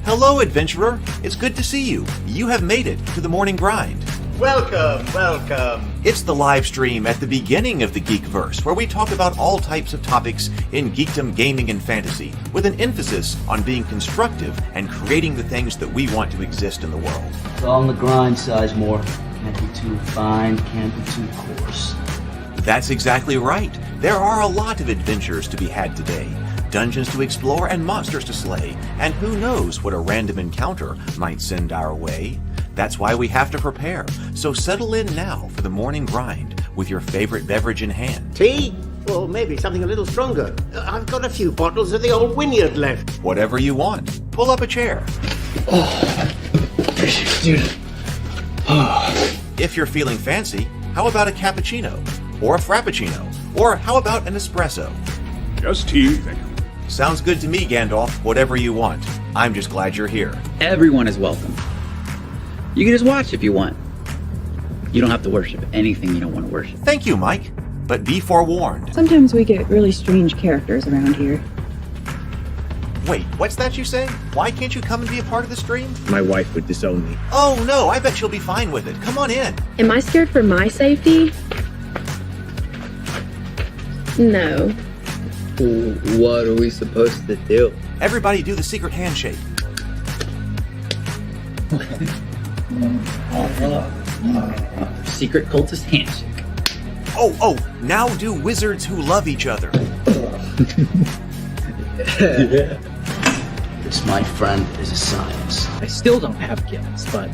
Hello, adventurer. It's good to see you. You have made it to the morning grind. Welcome, welcome. It's the live stream at the beginning of the Geekverse, where we talk about all types of topics in geekdom, gaming, and fantasy, with an emphasis on being constructive and creating the things that we want to exist in the world. It's all on the grind, Sizemore. Can't be too fine, can't be too coarse. That's exactly right. There are a lot of adventures to be had today. Dungeons to explore and monsters to slay, and who knows what a random encounter might send our way. That's why we have to prepare, so settle in now for the morning grind with your favorite beverage in hand. Tea? Or maybe something a little stronger. I've got a few bottles of the old Wynyard left. Whatever you want. Pull up a chair. Dude. If you're feeling fancy, how about a cappuccino? Or a frappuccino? Or how about an espresso? Just tea, thank you. Sounds good to me, Gandalf. Whatever you want. I'm just glad you're here. Everyone is welcome. You can just watch if you want. You don't have to worship anything you don't want to worship. Thank you, Mike. But be forewarned. Sometimes we get really strange characters around here. Wait, what's that you say? Why can't you come and be a part of the stream? My wife would disown me. Oh no, I bet she'll be fine with it. Come on in. Am I scared for my safety? No. What are we supposed to do? Everybody do the secret handshake. Secret cultist handshake. Oh, now do wizards who love each other. This, my friend, is a science. I still don't have kids, but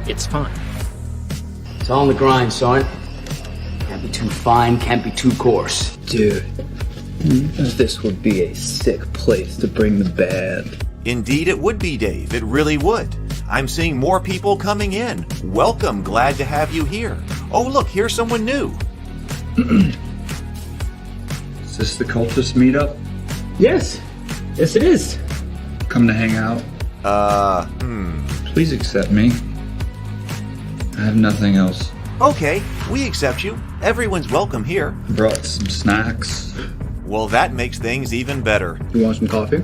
it's fine. It's all on the grind, son. Can't be too fine, can't be too coarse. Dude, this would be a sick place to bring the band. Indeed it would be, Dave. It really would. I'm seeing more people coming in. Welcome, glad to have you here. Oh look, here's someone new. Is this the cultist meetup? Yes it is. Come to hang out? Please accept me. I have nothing else. Okay, we accept you. Everyone's welcome here. Brought some snacks. Well, that makes things even better. You want some coffee?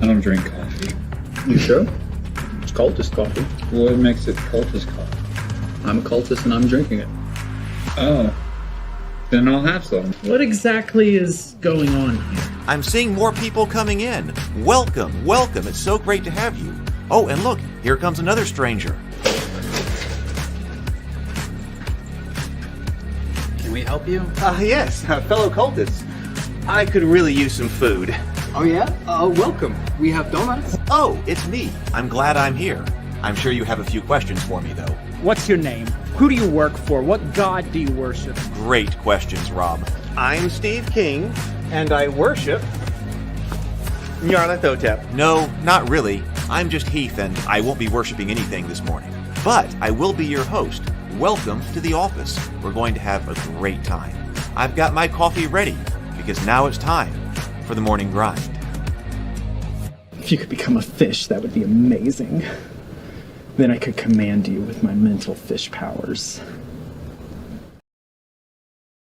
I don't drink coffee. You sure? It's cultist coffee. What makes it cultist coffee? I'm a cultist and I'm drinking it. Oh. Then I'll have some. What exactly is going on here? I'm seeing more people coming in. Welcome. It's so great to have you. Oh, and look, here comes another stranger. Can we help you? Yes, fellow cultists. I could really use some food. Oh yeah? Welcome. We have donuts. Oh, it's me. I'm glad I'm here. I'm sure you have a few questions for me, though. What's your name? Who do you work for? What god do you worship? Great questions, Rob. I'm Steve King, and I worship Nyarlathotep. No, not really. I'm just Heath, and I won't be worshiping anything this morning. But I will be your host. Welcome to the office. We're going to have a great time. I've got my coffee ready, because now it's time for the morning grind. If you could become a fish, that would be amazing. Then I could command you with my mental fish powers.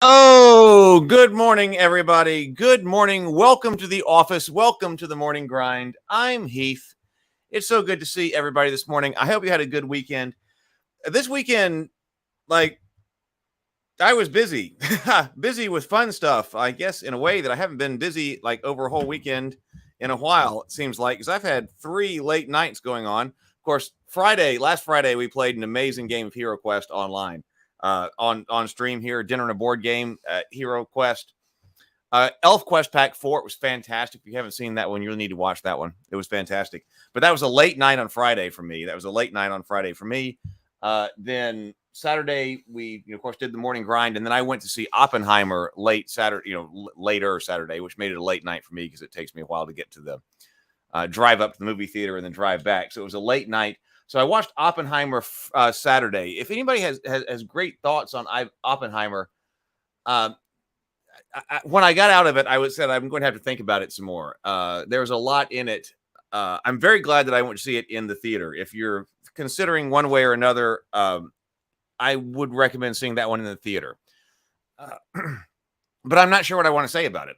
Oh, good morning, everybody. Good morning. Welcome to the office. Welcome to the morning grind. I'm Heath. It's so good to see everybody this morning. I hope you had a good weekend. This weekend, I was busy. Busy with fun stuff, I guess, in a way that I haven't been busy over a whole weekend in a while, it seems like, because I've had 3 late nights going on. Of course, last Friday, we played an amazing game of Hero Quest online on stream here, dinner and a board game, Hero Quest. Elf Quest Pack 4, it was fantastic. If you haven't seen that one, you'll need to watch that one. It was fantastic. But that was a late night on Friday for me. Then Saturday, we, of course, did the morning grind, and then I went to see Oppenheimer later Saturday, which made it a late night for me because it takes me a while to get to the drive up to the movie theater and then drive back. So it was a late night. So I watched Oppenheimer Saturday. If anybody has great thoughts on Oppenheimer, when I got out of it, I said I'm going to have to think about it some more. There's a lot in it. I'm very glad that I went to see it in the theater. If you're considering one way or another, I would recommend seeing that one in the theater. But I'm not sure what I want to say about it.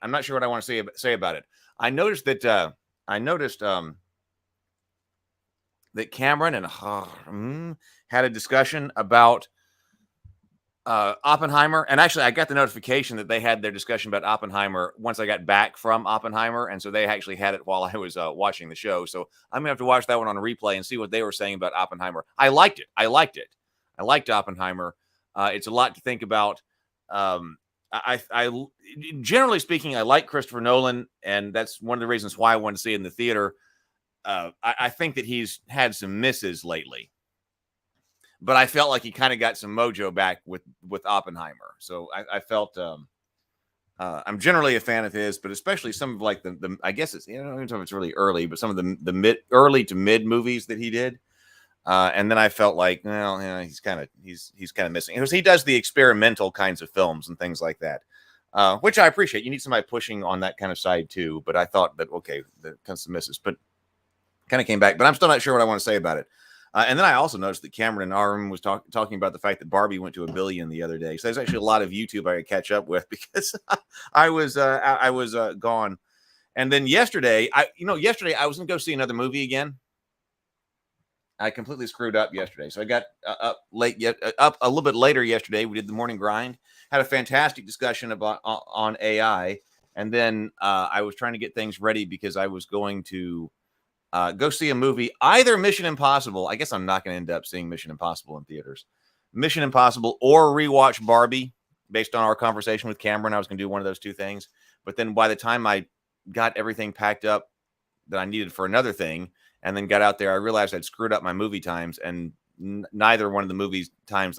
I noticed that I noticed that Cameron and had a discussion about Oppenheimer. And actually, I got the notification that they had their discussion about Oppenheimer once I got back from Oppenheimer. And so they actually had it while I was watching the show. So I'm going to have to watch that one on a replay and see what they were saying about Oppenheimer. I liked it. I liked Oppenheimer. It's a lot to think about. I generally speaking, I like Christopher Nolan, and that's one of the reasons why I wanted to see it in the theater. I think that he's had some misses lately, but I felt like he kind of got some mojo back with Oppenheimer. So I felt I'm generally a fan of his, but especially some of like the I guess it's, I don't know if it's really early, but some of the early to mid movies that he did. And then I felt like, well, he's kind of missing. He does the experimental kinds of films and things like that, which I appreciate. You need somebody pushing on that kind of side too. But I thought that okay, there comes some misses, but kind of came back. But I'm still not sure what I want to say about it. And then I also noticed that Cameron in our room was talking about the fact that Barbie went to 1 billion the other day. So there's actually a lot of YouTube I could catch up with because I was gone. And then yesterday, I was going to go see another movie again. I completely screwed up yesterday. So I got up a little bit later yesterday. We did the morning grind, had a fantastic discussion about on AI. And then I was trying to get things ready because I was going to go see a movie, either Mission Impossible. I guess I'm not going to end up seeing Mission Impossible in theaters. Mission Impossible or rewatch Barbie based on our conversation with Cameron. I was going to do one of those two things. But then by the time I got everything packed up that I needed for another thing, and then got out there, I realized I'd screwed up my movie times, and neither one of the movie times,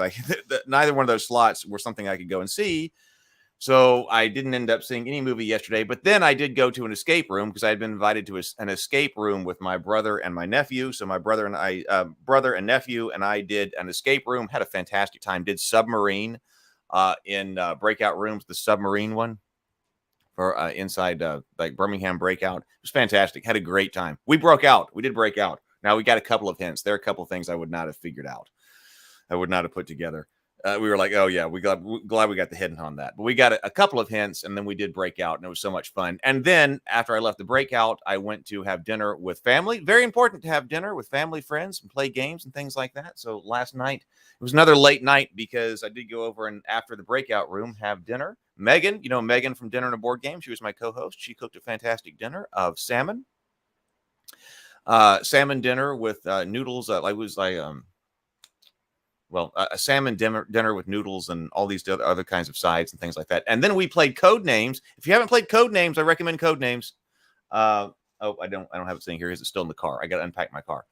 neither one of those slots were something I could go and see. So I didn't end up seeing any movie yesterday. But then I did go to an escape room because I had been invited to an escape room with my brother and my nephew. So my brother and nephew and I did an escape room. Had a fantastic time. Did Submarine in breakout rooms, the Submarine one. For inside like Birmingham Breakout. It was fantastic. Had a great time. We broke out. We did break out. Now we got a couple of hints. There are a couple of things I would not have figured out. I would not have put together. We were like, oh yeah, glad we got the hidden on that. But we got a couple of hints, and then we did break out, and it was so much fun. And then after I left the breakout, I went to have dinner with family. Very important to have dinner with family, friends, and play games and things like that. So last night, it was another late night because I did go over and after the breakout room, have dinner. Megan, Megan from Dinner and a Board Game. She was my co-host. She cooked a fantastic dinner of salmon. Salmon dinner with noodles. A salmon dinner with noodles and all these other kinds of sides and things like that. And then we played Codenames. If you haven't played Codenames, I recommend Codenames. I don't have it sitting here. Is it still in the car? I got to unpack my car.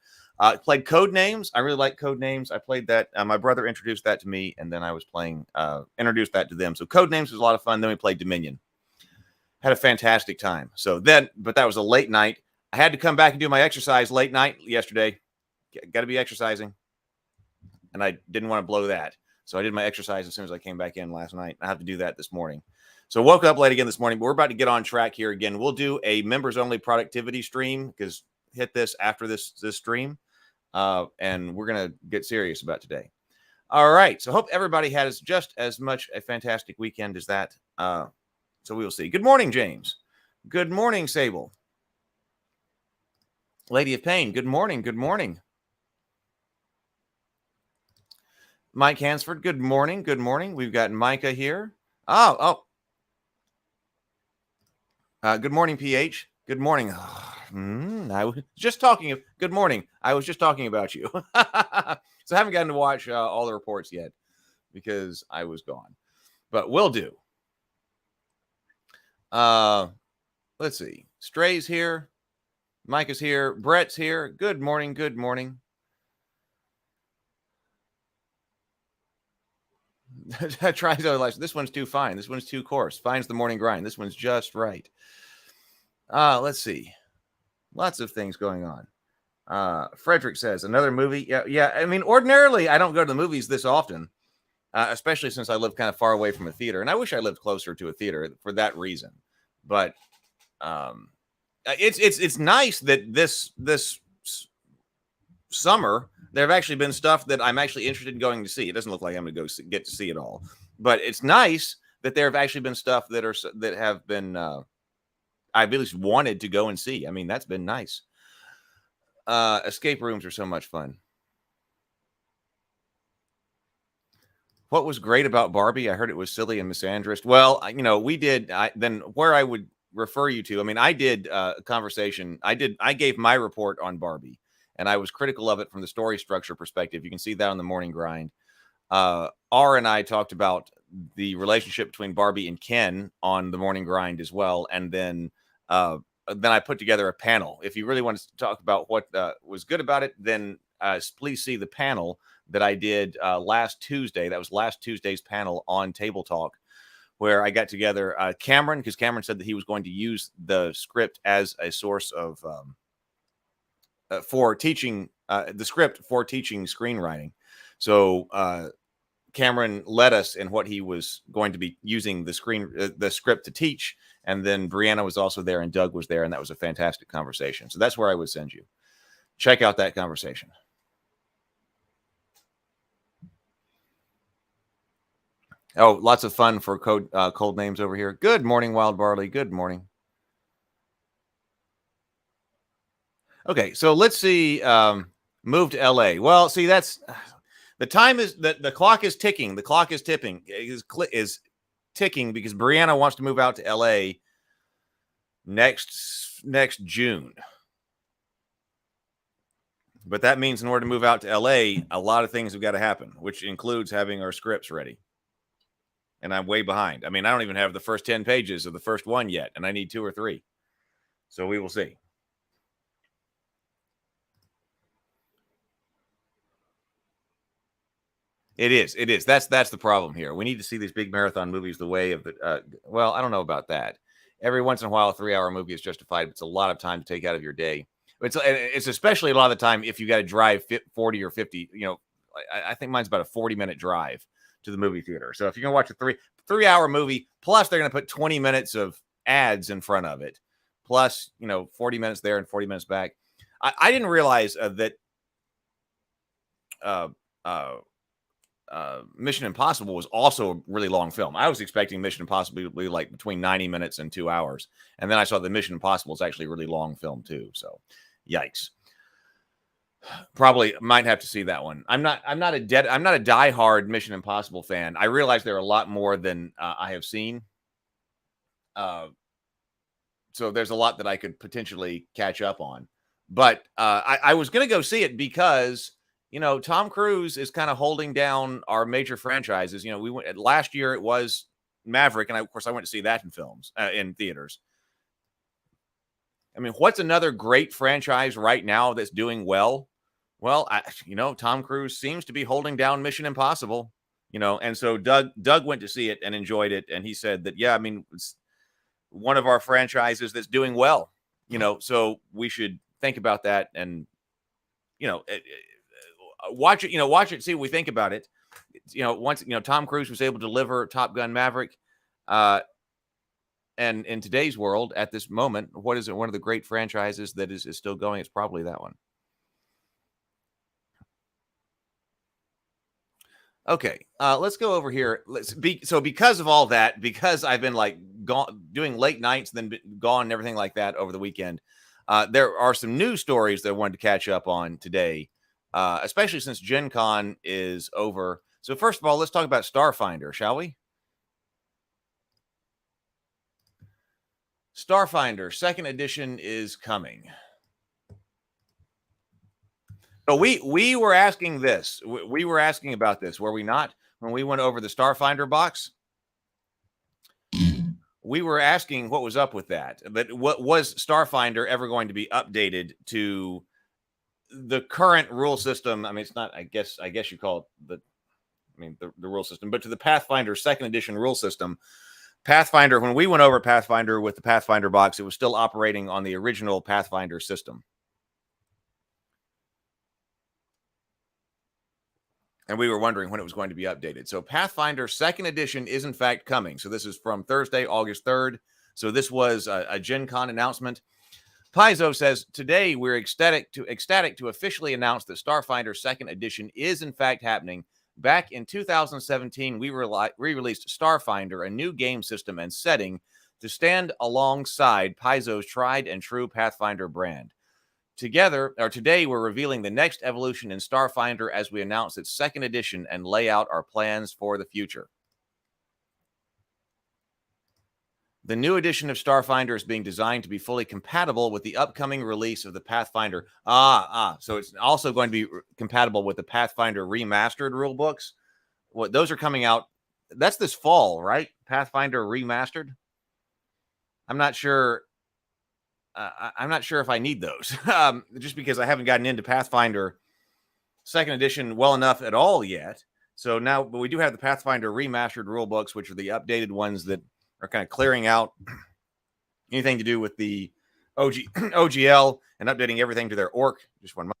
Played Codenames. I really like Codenames. I played that. My brother introduced that to me, and then I was introduced that to them. So Codenames was a lot of fun. Then we played Dominion. Had a fantastic time. But that was a late night. I had to come back and do my exercise late night yesterday. Got to be exercising. And I didn't want to blow that. So I did my exercise as soon as I came back in last night. I have to do that this morning. So woke up late again this morning, but we're about to get on track here again. We'll do a members only productivity stream because hit this after this stream. And we're going to get serious about today. All right. So hope everybody has just as much a fantastic weekend as that. So we will see. Good morning, James. Good morning, Sable. Lady of Pain. Good morning. Good morning. Mike Hansford, good morning. Good morning. We've got Micah here. Good morning, PH. Good morning. I was just talking. Good morning. I was just talking about you. So I haven't gotten to watch all the reports yet because I was gone. But will do. Let's see. Stray's here. Micah's here. Brett's here. Good morning. Good morning. Tries to like this one's too fine. This one's too coarse. Fine's the morning grind. This one's just right. Let's see. Lots of things going on. Frederick says another movie. Yeah. I mean, ordinarily I don't go to the movies this often, especially since I live kind of far away from a theater, and I wish I lived closer to a theater for that reason. But it's nice that this summer there have actually been stuff that I'm actually interested in going to see. It doesn't look like I'm going to get to see it all, but it's nice that there have actually been stuff that have been I've at least wanted to go and see. I mean, that's been nice. Escape rooms are so much fun. What was great about Barbie? I heard it was silly and misandrist. Well, we did. Then where I would refer you to, I mean, I did a conversation. I gave my report on Barbie, and I was critical of it from the story structure perspective. You can see that on the Morning Grind. R and I talked about the relationship between Barbie and Ken on the Morning Grind as well, and then I put together a panel. If you really want to talk about what was good about it, then please see the panel that I did last Tuesday. That was last Tuesday's panel on Table Talk, where I got together Cameron, because Cameron said that he was going to use the script as a source of for teaching the script for teaching screenwriting. So Cameron led us in what he was going to be using the script to teach, and then Brianna was also there, and Doug was there, and that was a fantastic conversation. So that's where I would send you. Check out that conversation. Oh, lots of fun for cold names over here. Good morning, Wild Barley. Good morning. Okay, so let's see. Move to LA. Well, see, that's the time is that the clock is ticking. The clock is tipping. Is ticking because Brianna wants to move out to LA next June. But that means in order to move out to LA, a lot of things have got to happen, which includes having our scripts ready. And I'm way behind. I mean, I don't even have the first 10 pages of the first one yet, and I need 2 or 3. So we will see. It is. That's the problem here. We need to see these big marathon movies the way of the. Well, I don't know about that. Every once in a while, a 3-hour movie is justified. It's a lot of time to take out of your day. It's especially a lot of the time if you got to drive 40 or 50. I think mine's about a 40-minute drive to the movie theater. So if you're going to watch a 3-hour movie, plus they're going to put 20 minutes of ads in front of it, plus 40 minutes there and 40 minutes back. I didn't realize that Mission Impossible was also a really long film. I was expecting Mission Impossible to be like between 90 minutes and 2 hours, and then I saw that Mission Impossible is actually a really long film too. So, yikes! Probably might have to see that one. I'm not a diehard Mission Impossible fan. I realize there are a lot more than I have seen. So there's a lot that I could potentially catch up on. But I was going to go see it because Tom Cruise is kind of holding down our major franchises. We went last year. It was Maverick, and of course I went to see that in films in theaters. I mean, what's another great franchise right now that's doing well? Well, Tom Cruise seems to be holding down Mission Impossible, and so Doug went to see it and enjoyed it. And he said that, yeah, I mean, it's one of our franchises that's doing well, so we should think about that and, watch it, see what we think about it. Once, Tom Cruise was able to deliver Top Gun Maverick, and in today's world at this moment, what is it? One of the great franchises that is still going. It's probably that one. Okay, let's go over here. So because of all that, because I've been doing late nights, then gone and everything like that over the weekend, there are some news stories that I wanted to catch up on today, especially since GenCon is over. So first of all, let's talk about Starfinder, shall we? Starfinder, 2nd edition is coming. So we were asking this. We were asking about this, were we not? When we went over the Starfinder box, we were asking what was up with that. But what was Starfinder ever going to be updated to the current rule system? I mean, it's not. I guess you call it the rule system, but to the Pathfinder 2nd edition rule system. Pathfinder. When we went over Pathfinder with the Pathfinder box, it was still operating on the original Pathfinder system. And we were wondering when it was going to be updated. So Pathfinder 2nd edition is in fact coming. So this is from Thursday, August 3rd. So this was a GenCon announcement. Paizo says, today we're ecstatic to officially announce that Starfinder 2nd edition is in fact happening. Back in 2017, we released Starfinder, a new game system and setting to stand alongside Paizo's tried and true Pathfinder brand. Today, we're revealing the next evolution in Starfinder as we announce its second edition and lay out our plans for the future. The new edition of Starfinder is being designed to be fully compatible with the upcoming release of the Pathfinder. So it's also going to be compatible with the Pathfinder remastered rulebooks. Those are coming out. That's this fall, right? Pathfinder remastered. I'm not sure. I'm not sure if I need those, just because I haven't gotten into Pathfinder second edition well enough at all yet. So now, but we do have the Pathfinder remastered rulebooks, which are the updated ones that are kind of clearing out anything to do with the OGL and updating everything to their orc. Just one moment.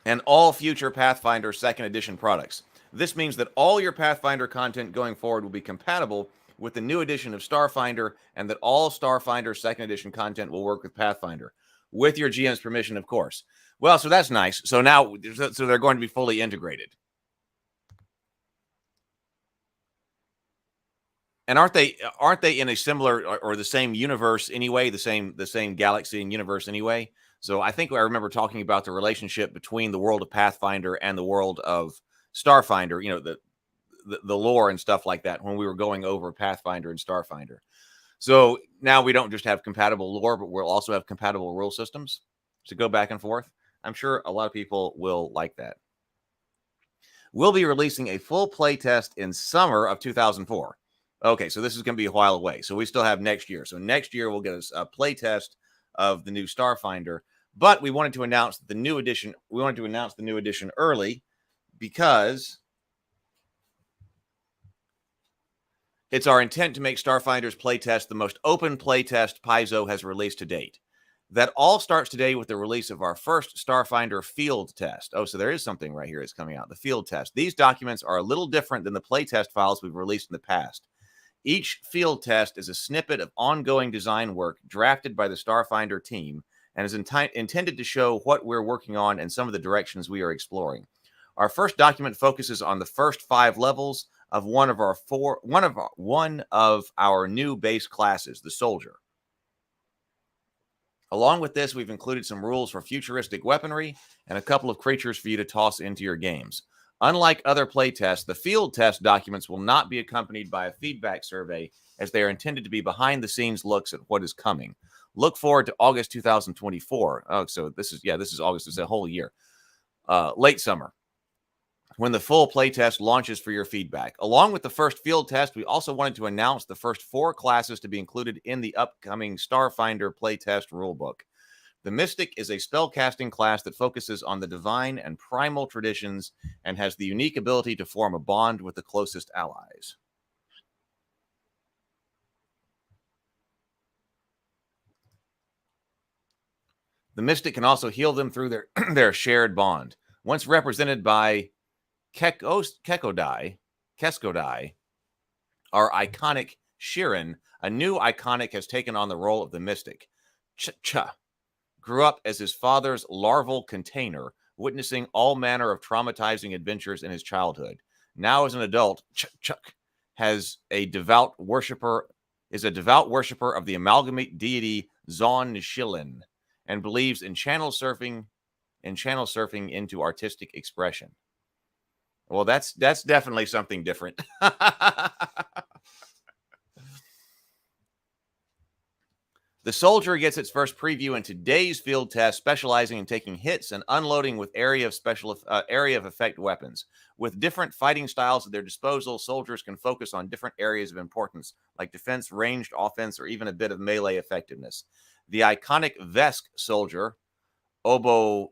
And all future Pathfinder second edition products. This means that all your Pathfinder content going forward will be compatible with the new edition of Starfinder, and that all Starfinder second edition content will work with Pathfinder, with your GM's permission, of course. Well, so that's nice. So now, so they're going to be fully integrated. And aren't they in a similar or the same universe anyway? The same galaxy and universe anyway. So I think I remember talking about the relationship between the world of Pathfinder and the world of Starfinder. You know, the lore and stuff like that when we were going over Pathfinder and Starfinder. So now we don't just have compatible lore, but we'll also have compatible rule systems to go back and forth. I'm sure a lot of people will like that. We'll be releasing a full playtest in summer of 2004. Okay, so this is going to be a while away. So we still have next year. So next year we'll get a playtest of the new Starfinder. But we wanted to announce the new edition. We wanted to announce the new edition early because it's our intent to make Starfinder's playtest the most open playtest Paizo has released to date. That all starts today with the release of our first Starfinder field test. Oh, so there is something right here that's coming out, the field test. These documents are a little different than the playtest files we've released in the past. Each field test is a snippet of ongoing design work drafted by the Starfinder team and is intended to show what we're working on and some of the directions we are exploring. Our first document focuses on the first 5 levels of one of our new base classes, the Soldier. Along with this, we've included some rules for futuristic weaponry and a couple of creatures for you to toss into your games. Unlike other playtests, the field test documents will not be accompanied by a feedback survey, as they are intended to be behind-the-scenes looks at what is coming. Look forward to August 2024. Oh, so this is August. It's a whole year. Late summer, when the full playtest launches for your feedback. Along with the first field test, we also wanted to announce the first 4 classes to be included in the upcoming Starfinder playtest rulebook. The Mystic is a spellcasting class that focuses on the divine and primal traditions and has the unique ability to form a bond with the closest allies. The Mystic can also heal them through their shared bond. Once represented by Keskodai, our iconic Shirin, a new iconic has taken on the role of the Mystic. Cha grew up as his father's larval container, witnessing all manner of traumatizing adventures in his childhood. Now, as an adult, Chuck is a devout worshiper of the amalgamate deity Zon Nishilin, and believes in channel surfing into artistic expression. Well, that's definitely something different. The Soldier gets its first preview in today's field test, specializing in taking hits and unloading with area of effect weapons. With different fighting styles at their disposal, soldiers can focus on different areas of importance, like defense, ranged offense, or even a bit of melee effectiveness. The iconic Vesk soldier, Obozaya,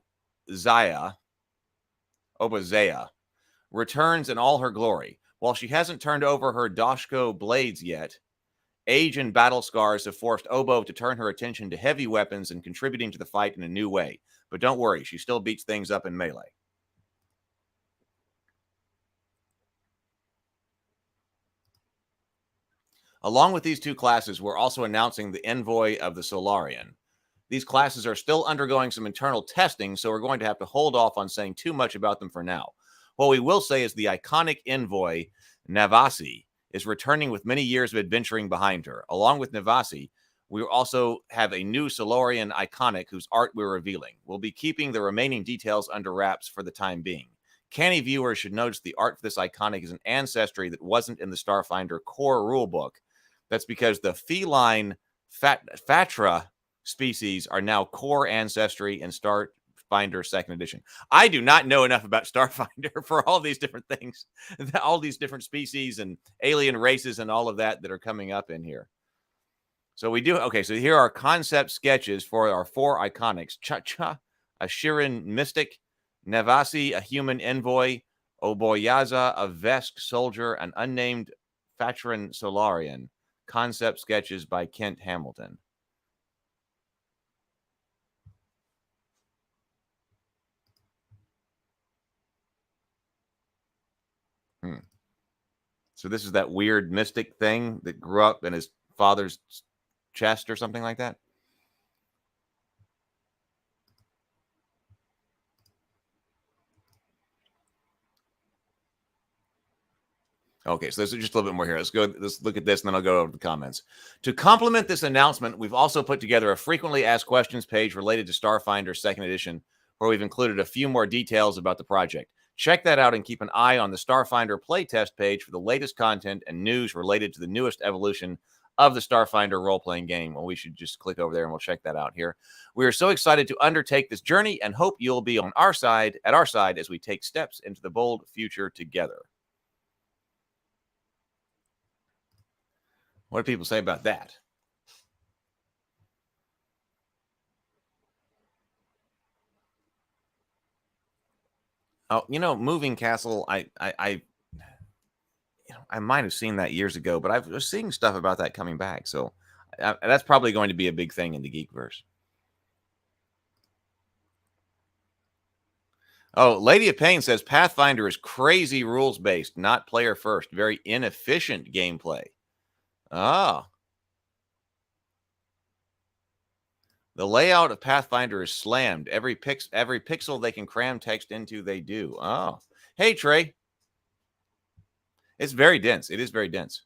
returns in all her glory. While she hasn't turned over her Doshko blades yet, age and battle scars have forced Obo to turn her attention to heavy weapons and contributing to the fight in a new way. But don't worry, she still beats things up in melee. Along with these 2 classes, we're also announcing the Envoy of the Solarian. These classes are still undergoing some internal testing, so we're going to have to hold off on saying too much about them for now. What we will say is the iconic envoy, Navasi, is returning with many years of adventuring behind her. Along with Navasi, we also have a new Solarian iconic whose art we're revealing. We'll be keeping the remaining details under wraps for the time being. Canny viewers should notice the art for this iconic is an ancestry that wasn't in the Starfinder core rulebook. That's because the feline Fatra species are now core ancestry in Starfinder 2nd edition. I do not know enough about Starfinder for all these different things, all these different species and alien races and all of that are coming up in here. So we do. Okay, so here are concept sketches for our 4 iconics. Cha-Cha, a Shirin mystic, Navasi, a human envoy, Oboyaza, a Vesk soldier, an unnamed Fatran Solarian. Concept sketches by Kent Hamilton. So this is that weird mystic thing that grew up in his father's chest or something like that. Okay, so there's just a little bit more here. Let's look at this, and then I'll go over the comments. To complement this announcement, we've also put together a frequently asked questions page related to Starfinder 2nd edition, where we've included a few more details about the project. Check that out and keep an eye on the Starfinder playtest page for the latest content and news related to the newest evolution of the Starfinder role-playing game. Well, we should just click over there and we'll check that out here. We are so excited to undertake this journey and hope you'll be on our side, as we take steps into the bold future together. What do people say about that? Oh, Moving Castle, I might have seen that years ago, but I was seeing stuff about that coming back. So that's probably going to be a big thing in the Geekverse. Oh, Lady of Pain says Pathfinder is crazy rules-based, not player-first. Very inefficient gameplay. Ah. The layout of Pathfinder is slammed. Every pixel they can cram text into, they do. Oh. Hey, Trey. It's very dense. It is very dense.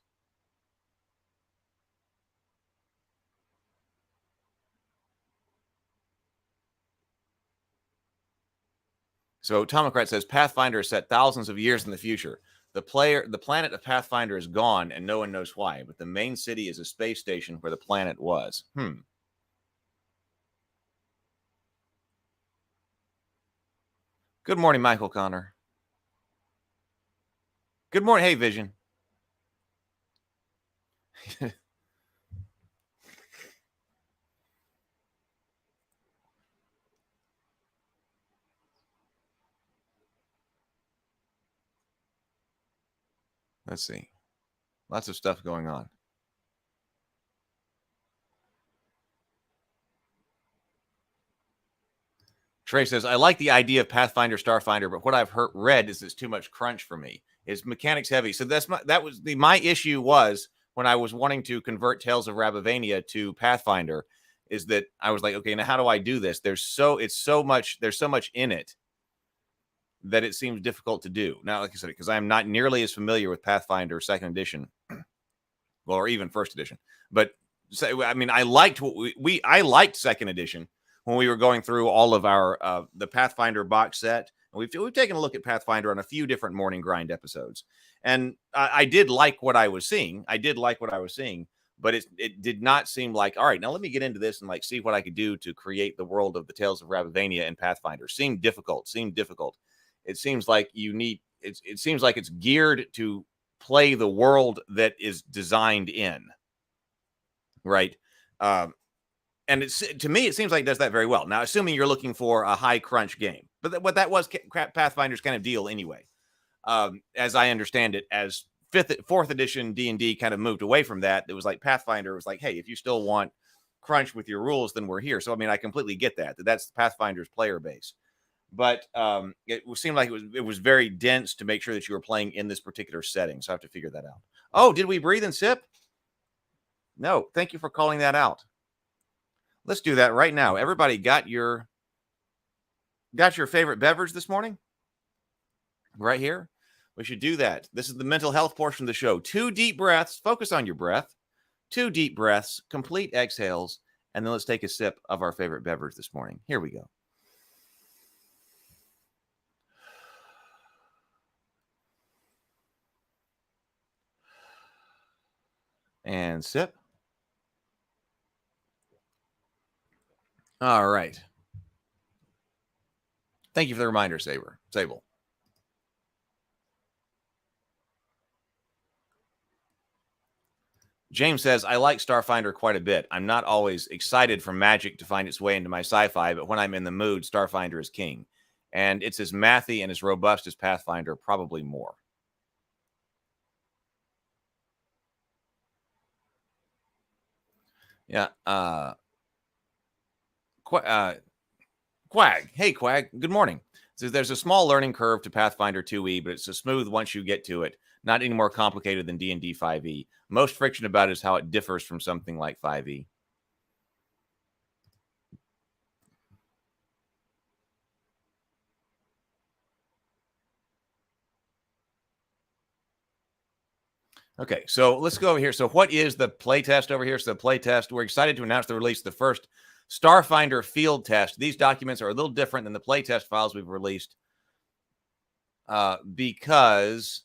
So Tomocrat says Pathfinder is set thousands of years in the future. The planet of Pathfinder is gone, and no one knows why. But the main city is a space station where the planet was. Good morning, Michael Connor. Good morning. Hey, Vision. Let's see. Lots of stuff going on. Trey says, I like the idea of Pathfinder Starfinder, but what I've read is it's too much crunch for me. It's mechanics heavy. So my issue was when I was wanting to convert Tales of Rabavania to Pathfinder, is that I was like, okay, now how do I do this? There's so much in it that it seems difficult to do. Now, like I said, because I'm not nearly as familiar with Pathfinder 2nd edition, well, or even 1st edition. But I mean, I liked I liked 2nd edition when we were going through all of our the Pathfinder box set. And we've taken a look at Pathfinder on a few different Morning Grind episodes, and I did like what I was seeing. But it did not seem like, all right, now let me get into this and like see what I could do to create the world of the Tales of Rabavania in Pathfinder. Seemed difficult. It seems like it seems like it's geared to play the world that is designed in, right? And to me, it seems like it does that very well. Now, assuming you're looking for a high crunch game, but what that was Pathfinder's kind of deal anyway, as I understand it, as 4th edition D&D kind of moved away from that. It was like Pathfinder was like, hey, if you still want crunch with your rules, then we're here. So, I mean, I completely get that. That's Pathfinder's player base. But it seemed like it was very dense to make sure that you were playing in this particular setting. So I have to figure that out. Oh, did we breathe and sip? No. Thank you for calling that out. Let's do that right now. Everybody got your favorite beverage this morning? right here. We should do that. This is the mental health portion of the show. 2 deep breaths. Focus on your breath. 2 deep breaths, complete exhales, and then let's take a sip of our favorite beverage this morning. Here we go. And sip. All right. Thank you for the reminder, Sable. James says, I like Starfinder quite a bit. I'm not always excited for magic to find its way into my sci-fi, but when I'm in the mood, Starfinder is king. And it's as mathy and as robust as Pathfinder, probably more. Yeah. Quag. Hey, Quag. Good morning. So there's a small learning curve to Pathfinder 2e, but it's a smooth once you get to it. Not any more complicated than D&D 5e. Most friction about it is how it differs from something like 5e. Okay, so let's go over here. So what is the playtest over here? So the playtest, we're excited to announce the release of the first Starfinder field test. These documents are a little different than the playtest files we've released because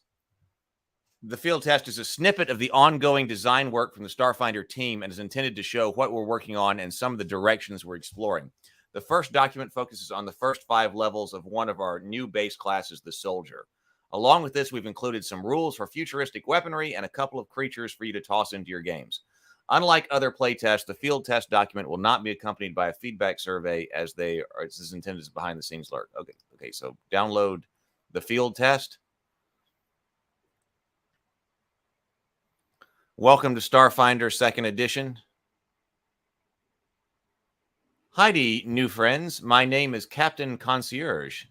the field test is a snippet of the ongoing design work from the Starfinder team and is intended to show what we're working on and some of the directions we're exploring. The first document focuses on the first 5 levels of one of our new base classes, the Soldier. Along with this, we've included some rules for futuristic weaponry and a couple of creatures for you to toss into your games. Unlike other playtests, the field test document will not be accompanied by a feedback survey as this is intended as behind-the-scenes alert. Okay, so download the field test. Welcome to Starfinder 2nd Edition. Heidi, new friends. My name is Captain Concierge,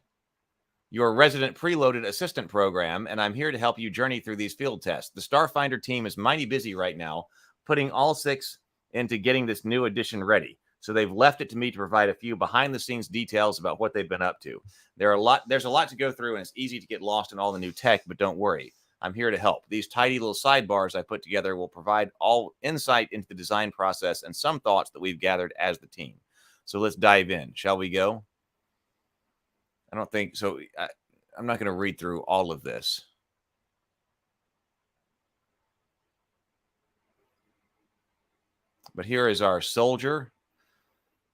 your resident preloaded assistant program, and I'm here to help you journey through these field tests. The Starfinder team is mighty busy right now, putting all 6 into getting this new edition ready. So they've left it to me to provide a few behind-the-scenes details about what they've been up to. There's a lot to go through, and it's easy to get lost in all the new tech, but don't worry. I'm here to help. These tidy little sidebars I put together will provide all insight into the design process and some thoughts that we've gathered as the team. So let's dive in. Shall we go? I don't think so. I'm not going to read through all of this. But here is our soldier.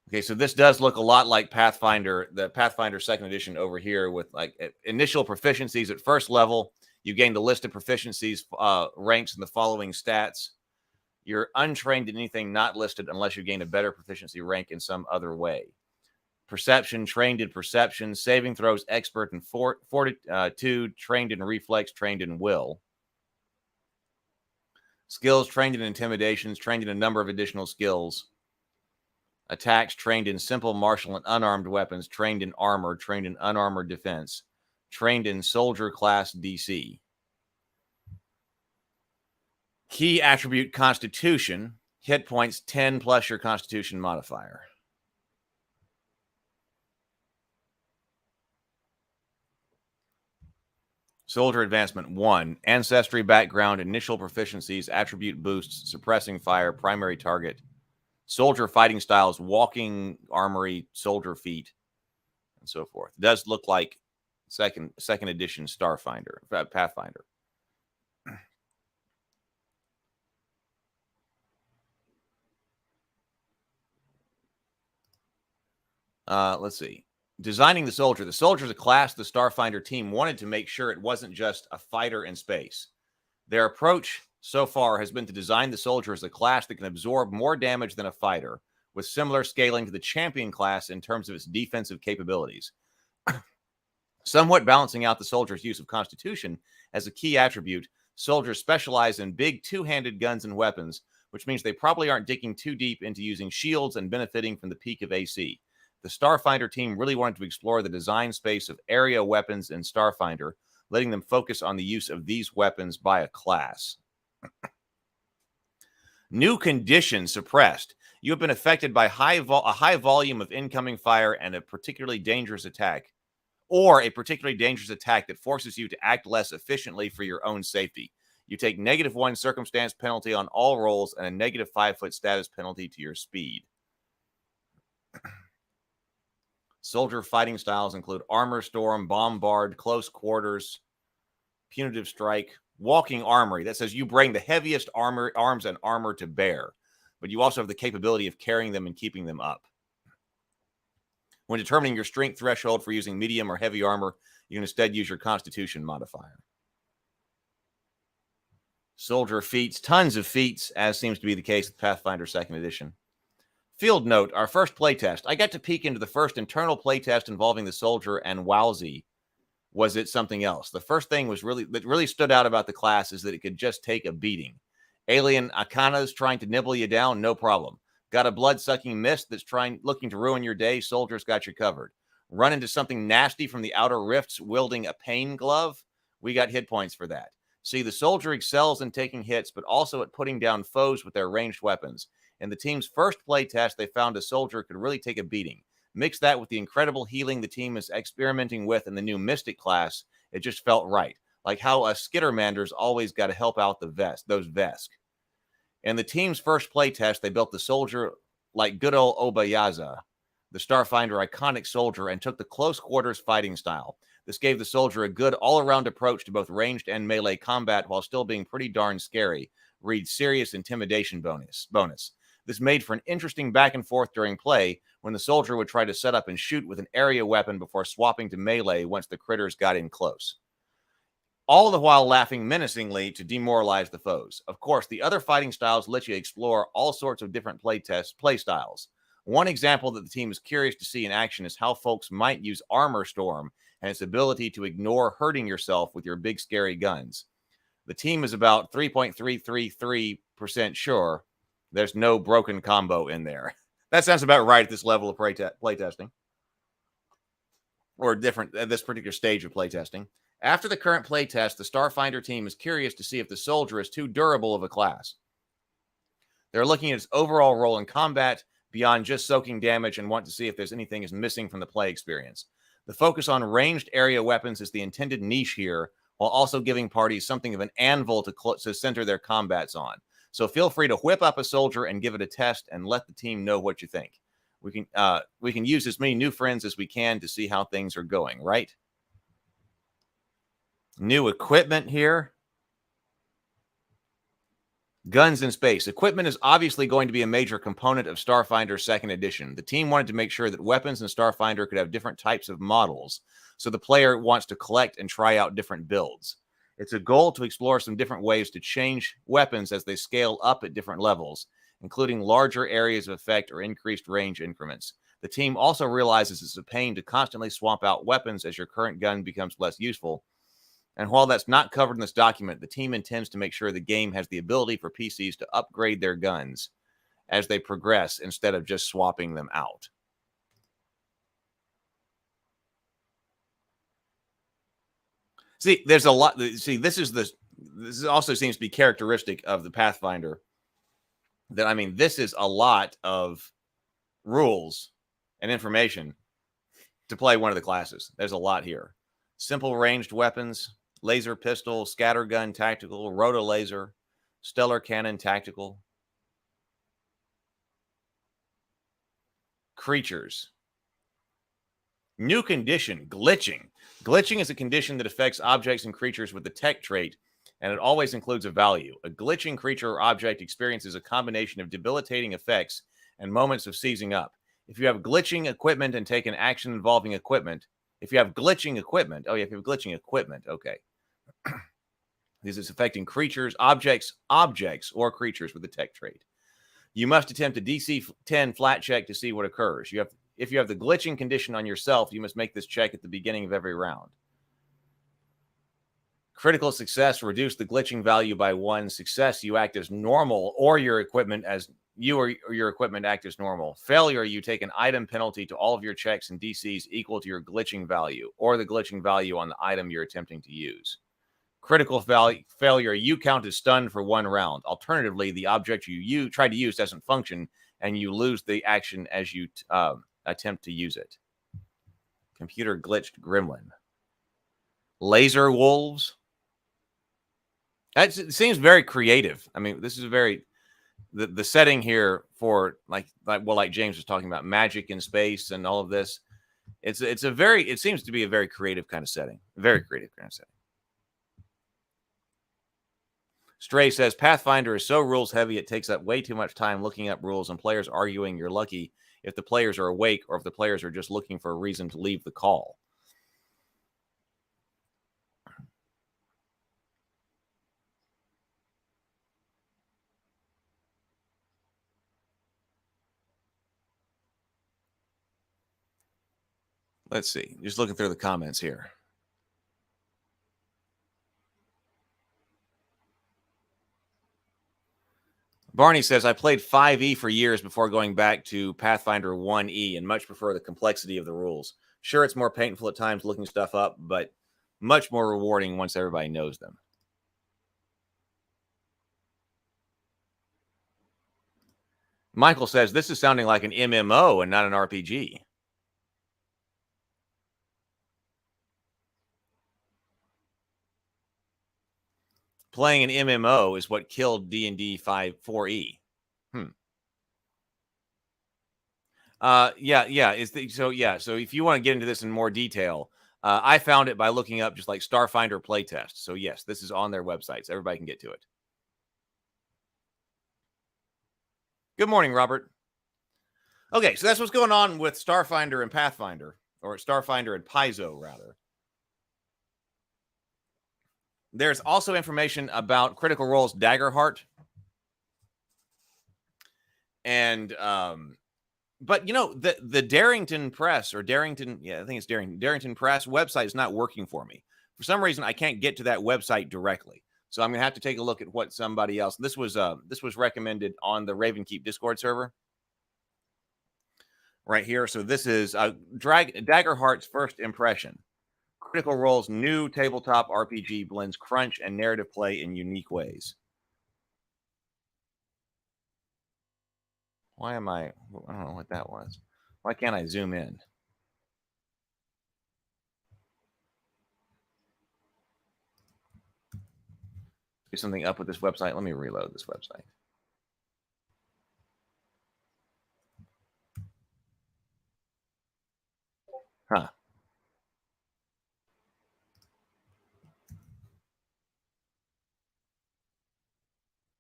Okay, so this does look a lot like Pathfinder, the Pathfinder 2nd Edition over here with like initial proficiencies at first level. You gain the list of proficiencies ranks in the following stats. You're untrained in anything not listed unless you gain a better proficiency rank in some other way. Perception, trained in perception. Saving throws, expert in fortitude, trained in reflex, trained in will. Skills, trained in intimidations, trained in a number of additional skills. Attacks, trained in simple martial and unarmed weapons, trained in armor, trained in unarmored defense, trained in soldier class DC. Key attribute, Constitution. Hit points 10 plus your Constitution modifier. Soldier advancement 1. Ancestry, background, initial proficiencies, attribute boosts, suppressing fire, primary target. Soldier fighting styles, walking armory, soldier feat, and so forth. It does look like second edition Starfinder, Pathfinder. Let's see. Designing the soldier. The soldier is a class the Starfinder team wanted to make sure it wasn't just a fighter in space. Their approach so far has been to design the soldier as a class that can absorb more damage than a fighter, with similar scaling to the champion class in terms of its defensive capabilities. Somewhat balancing out the soldier's use of Constitution as a key attribute, soldiers specialize in big two-handed guns and weapons, which means they probably aren't digging too deep into using shields and benefiting from the peak of AC. The Starfinder team really wanted to explore the design space of area weapons in Starfinder, letting them focus on the use of these weapons by a class. New conditions suppressed. You have been affected by a high volume of incoming fire and a particularly dangerous attack, or a particularly dangerous attack that forces you to act less efficiently for your own safety. You take -1 circumstance penalty on all rolls and a -5-foot status penalty to your speed. Soldier fighting styles include Armor Storm, Bombard, Close Quarters, Punitive Strike, Walking Armory. That says you bring the heaviest arms and armor to bear, but you also have the capability of carrying them and keeping them up. When determining your strength threshold for using medium or heavy armor, you can instead use your Constitution modifier. Soldier feats, tons of feats, as seems to be the case with Pathfinder 2nd Edition. Field note, our first playtest. I got to peek into the first internal playtest involving the soldier, and wowsy, was it something else. The first thing that really stood out about the class is that it could just take a beating. Alien Akanas trying to nibble you down, no problem. Got a blood-sucking mist that's looking to ruin your day, soldiers got you covered. Run into something nasty from the outer rifts wielding a pain glove, we got hit points for that. See, the soldier excels in taking hits, but also at putting down foes with their ranged weapons. In the team's first playtest, they found a soldier could really take a beating. Mix that with the incredible healing the team is experimenting with in the new Mystic class, it just felt right. Like how a Skittermander's always got to help out those Vesk. In the team's first playtest, they built the soldier like good old Obayaza, the Starfinder iconic soldier, and took the close quarters fighting style. This gave the soldier a good all-around approach to both ranged and melee combat while still being pretty darn scary. Read serious intimidation bonus. This made for an interesting back and forth during play when the soldier would try to set up and shoot with an area weapon before swapping to melee once the critters got in close. All the while laughing menacingly to demoralize the foes. Of course, the other fighting styles let you explore all sorts of different play styles. One example that the team is curious to see in action is how folks might use Armor Storm and its ability to ignore hurting yourself with your big scary guns. The team is about 3.333% sure there's no broken combo in there. That sounds about right at this level of playtesting. Or different at this particular stage of playtesting. After the current playtest, the Starfinder team is curious to see if the soldier is too durable of a class. They're looking at its overall role in combat beyond just soaking damage and want to see if there's anything is missing from the play experience. The focus on ranged area weapons is the intended niche here, while also giving parties something of an anvil to center their combats on. So feel free to whip up a soldier and give it a test and let the team know what you think. We can use as many new friends as we can to see how things are going, right? New equipment here. Guns in space. Equipment is obviously going to be a major component of Starfinder 2nd Edition. The team wanted to make sure that weapons in Starfinder could have different types of models, so the player wants to collect and try out different builds. It's a goal to explore some different ways to change weapons as they scale up at different levels, including larger areas of effect or increased range increments. The team also realizes it's a pain to constantly swap out weapons as your current gun becomes less useful. And while that's not covered in this document, the team intends to make sure the game has the ability for PCs to upgrade their guns as they progress instead of just swapping them out. See, there's a lot. See, this also seems to be characteristic of the Pathfinder. This is a lot of rules and information to play one of the classes. There's a lot here. Simple ranged weapons, laser pistol, scattergun tactical, rotolaser, stellar cannon tactical. Creatures. New condition, glitching. Glitching is a condition that affects objects and creatures with the tech trait, and it always includes a value. A glitching creature or object experiences a combination of debilitating effects and moments of seizing up. If you have glitching equipment and take an action involving equipment, if you have glitching equipment, okay. This is affecting creatures, objects, or creatures with the tech trait. You must attempt a DC 10 flat check to see what occurs. If you have the glitching condition on yourself, you must make this check at the beginning of every round. Critical success, reduce the glitching value by 1. Success, you act as normal, or your equipment act as normal. Failure, you take an item penalty to all of your checks and DCs equal to your glitching value, or the glitching value on the item you're attempting to use. Critical failure, you count as stunned for 1 round. Alternatively, the object you try to use doesn't function, and you lose the action as you attempt to use it. Computer glitched gremlin. Laser wolves. It seems very creative. I mean, this is a very the setting here for like James was talking about, magic in space and all of this. It seems to be a very creative kind of setting. Very creative kind of setting. Stray says Pathfinder is so rules heavy it takes up way too much time looking up rules and players arguing. You're lucky if the players are awake or if the players are just looking for a reason to leave the call. Let's see. Just looking through the comments here. Barney says, I played 5e for years before going back to Pathfinder 1e and much prefer the complexity of the rules. Sure, it's more painful at times looking stuff up, but much more rewarding once everybody knows them. Michael says, this is sounding like an MMO and not an RPG. Playing an MMO is what killed D&D 4e. So if you want to get into this in more detail, I found it by looking up just like Starfinder playtest. So yes, this is on their websites. Everybody can get to it. Good morning, Robert. Okay, so that's what's going on with Starfinder and Pathfinder, or Starfinder and Paizo, rather. There's also information about Critical Role's Daggerheart. And, but you know, the Darrington Press or Darrington, I think it's Darrington Press website is not working for me. For some reason, I can't get to that website directly. So I'm going to have to take a look at what somebody else, this was recommended on the Ravenkeep Discord server right here. So this is Daggerheart's first impression. Critical Role's new tabletop RPG blends crunch and narrative play in unique ways. I don't know what that was. Why can't I zoom in? Is something up with this website? Let me reload this website. Huh.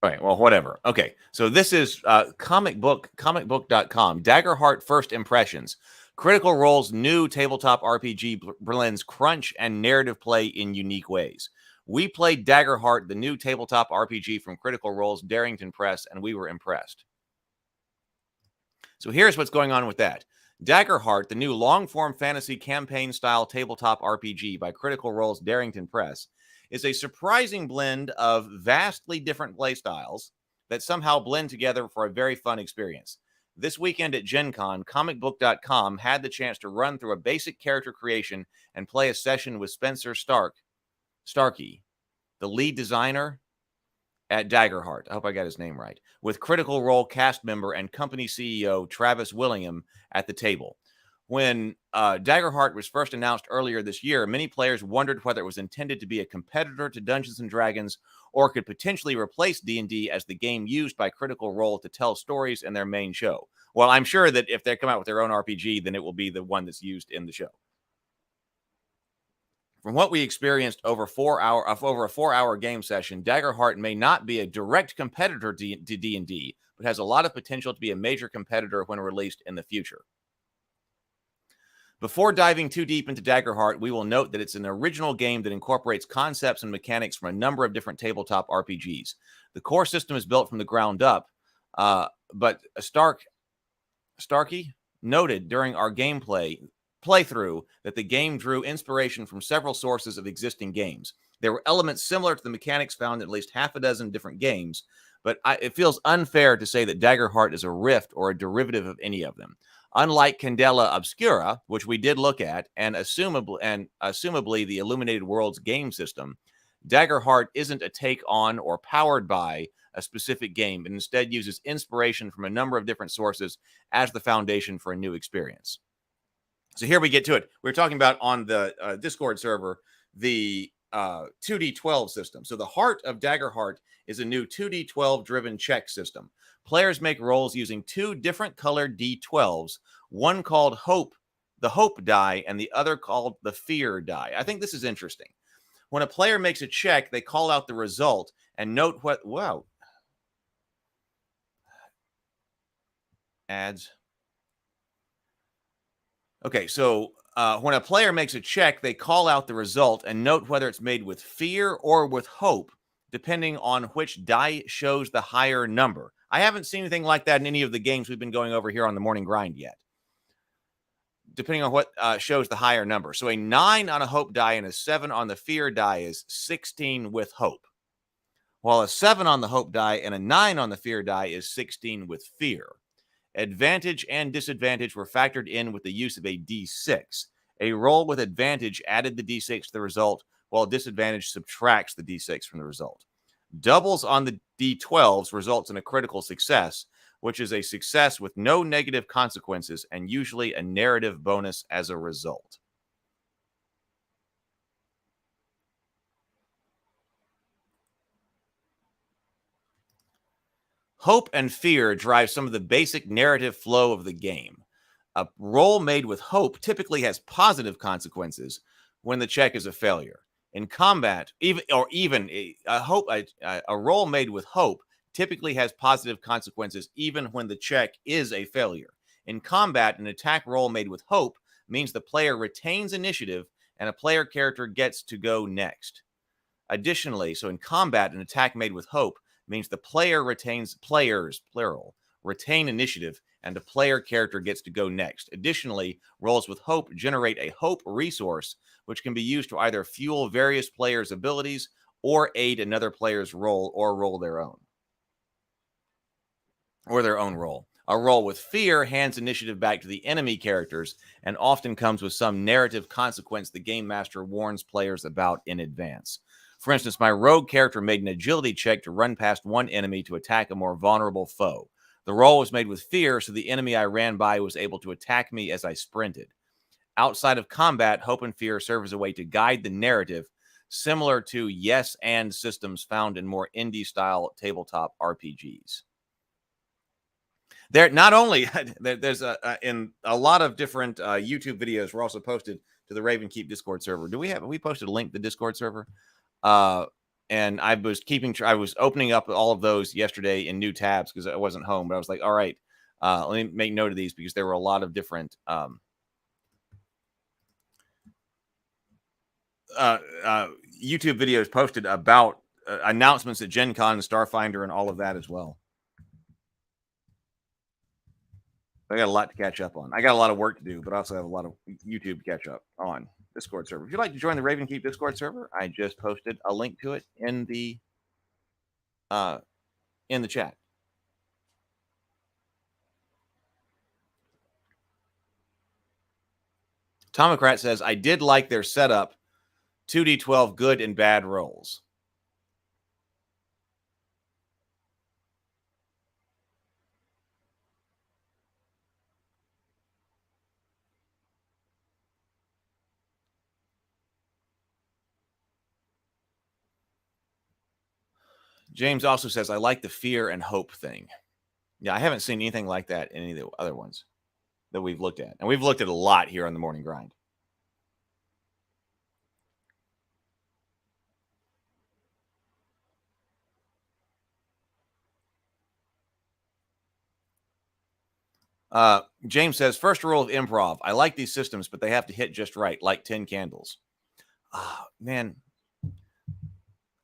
All right, well, whatever. Okay, so this is comicbook.com. Daggerheart First Impressions. Critical Role's new tabletop RPG blends crunch and narrative play in unique ways. We played Daggerheart, the new tabletop RPG from Critical Role's Darrington Press, and we were impressed. So here's what's going on with that. Daggerheart, the new long-form fantasy campaign-style tabletop RPG by Critical Role's Darrington Press, is a surprising blend of vastly different playstyles that somehow blend together for a very fun experience. This weekend at GenCon, comicbook.com had the chance to run through a basic character creation and play a session with Spencer Starkey, the lead designer at Daggerheart. I hope I got his name right. With Critical Role cast member and company CEO Travis Willingham at the table. When Daggerheart was first announced earlier this year, many players wondered whether it was intended to be a competitor to Dungeons & Dragons or could potentially replace D&D as the game used by Critical Role to tell stories in their main show. Well, I'm sure that if they come out with their own RPG, then it will be the one that's used in the show. From what we experienced over a 4-hour game session, Daggerheart may not be a direct competitor to D&D, but has a lot of potential to be a major competitor when released in the future. Before diving too deep into Daggerheart, we will note that it's an original game that incorporates concepts and mechanics from a number of different tabletop RPGs. The core system is built from the ground up, but Starkey noted during our playthrough that the game drew inspiration from several sources of existing games. There were elements similar to the mechanics found in at least half a dozen different games, but it feels unfair to say that Daggerheart is a rift or a derivative of any of them. Unlike Candela Obscura, which we did look at, and assumably the Illuminated Worlds game system, Daggerheart isn't a take on or powered by a specific game, but instead uses inspiration from a number of different sources as the foundation for a new experience. So here we get to it. We're talking about on the Discord server, the 2D12 system. So the heart of Daggerheart is a new 2D12 driven check system. Players make rolls using two different colored D12s, one called Hope, the Hope die, and the other called the Fear die. I think this is interesting. When a player makes a check, they call out the result and note what, wow. Ads. Okay, so when a player makes a check, they call out the result and note whether it's made with fear or with hope, depending on which die shows the higher number. I haven't seen anything like that in any of the games we've been going over here on the Morning Grind yet. Depending on what shows the higher number. So a 9 on a hope die and a 7 on the fear die is 16 with hope. While a 7 on the hope die and a 9 on the fear die is 16 with fear. Advantage and disadvantage were factored in with the use of a D6. A roll with advantage added the D6 to the result, while disadvantage subtracts the D6 from the result. Doubles on the D12s results in a critical success, which is a success with no negative consequences and usually a narrative bonus as a result. Hope and fear drive some of the basic narrative flow of the game. A roll made with hope typically has positive consequences when the check is a failure. In combat, even a roll made with hope typically has positive consequences even when the check is a failure. In combat, an attack roll made with hope means the player retains initiative and a player character gets to go next. Additionally, so in combat, an attack made with hope means the player retains players, plural, retain initiative, and the player character gets to go next. Additionally, rolls with hope generate a hope resource, which can be used to either fuel various players' abilities or aid another player's roll or roll their own. Or their own roll. A roll with fear hands initiative back to the enemy characters and often comes with some narrative consequence the game master warns players about in advance. For instance, my rogue character made an agility check to run past one enemy to attack a more vulnerable foe. The roll was made with fear, so the enemy I ran by was able to attack me as I sprinted. Outside of combat, hope and fear serve as a way to guide the narrative, similar to yes and systems found in more indie-style tabletop RPGs. There, not only there's in a lot of different YouTube videos were also posted to the Raven Keep Discord server. We posted a link to the Discord server? And I was I was opening up all of those yesterday in new tabs because I wasn't home, but I was like, all right, let me make note of these because there were a lot of different YouTube videos posted about announcements at GenCon and Starfinder and all of that as well. I got a lot to catch up on. I got a lot of work to do, but I also have a lot of YouTube to catch up on. Discord server. If you'd like to join the Raven Keep Discord server, I just posted a link to it in the chat. Tomocrat says, I did like their setup, 2d12 good and bad rolls. James also says, I like the fear and hope thing. Yeah, I haven't seen anything like that in any of the other ones that we've looked at. And we've looked at a lot here on the Morning Grind. James says, first rule of improv. I like these systems, but they have to hit just right, like 10 candles. Man,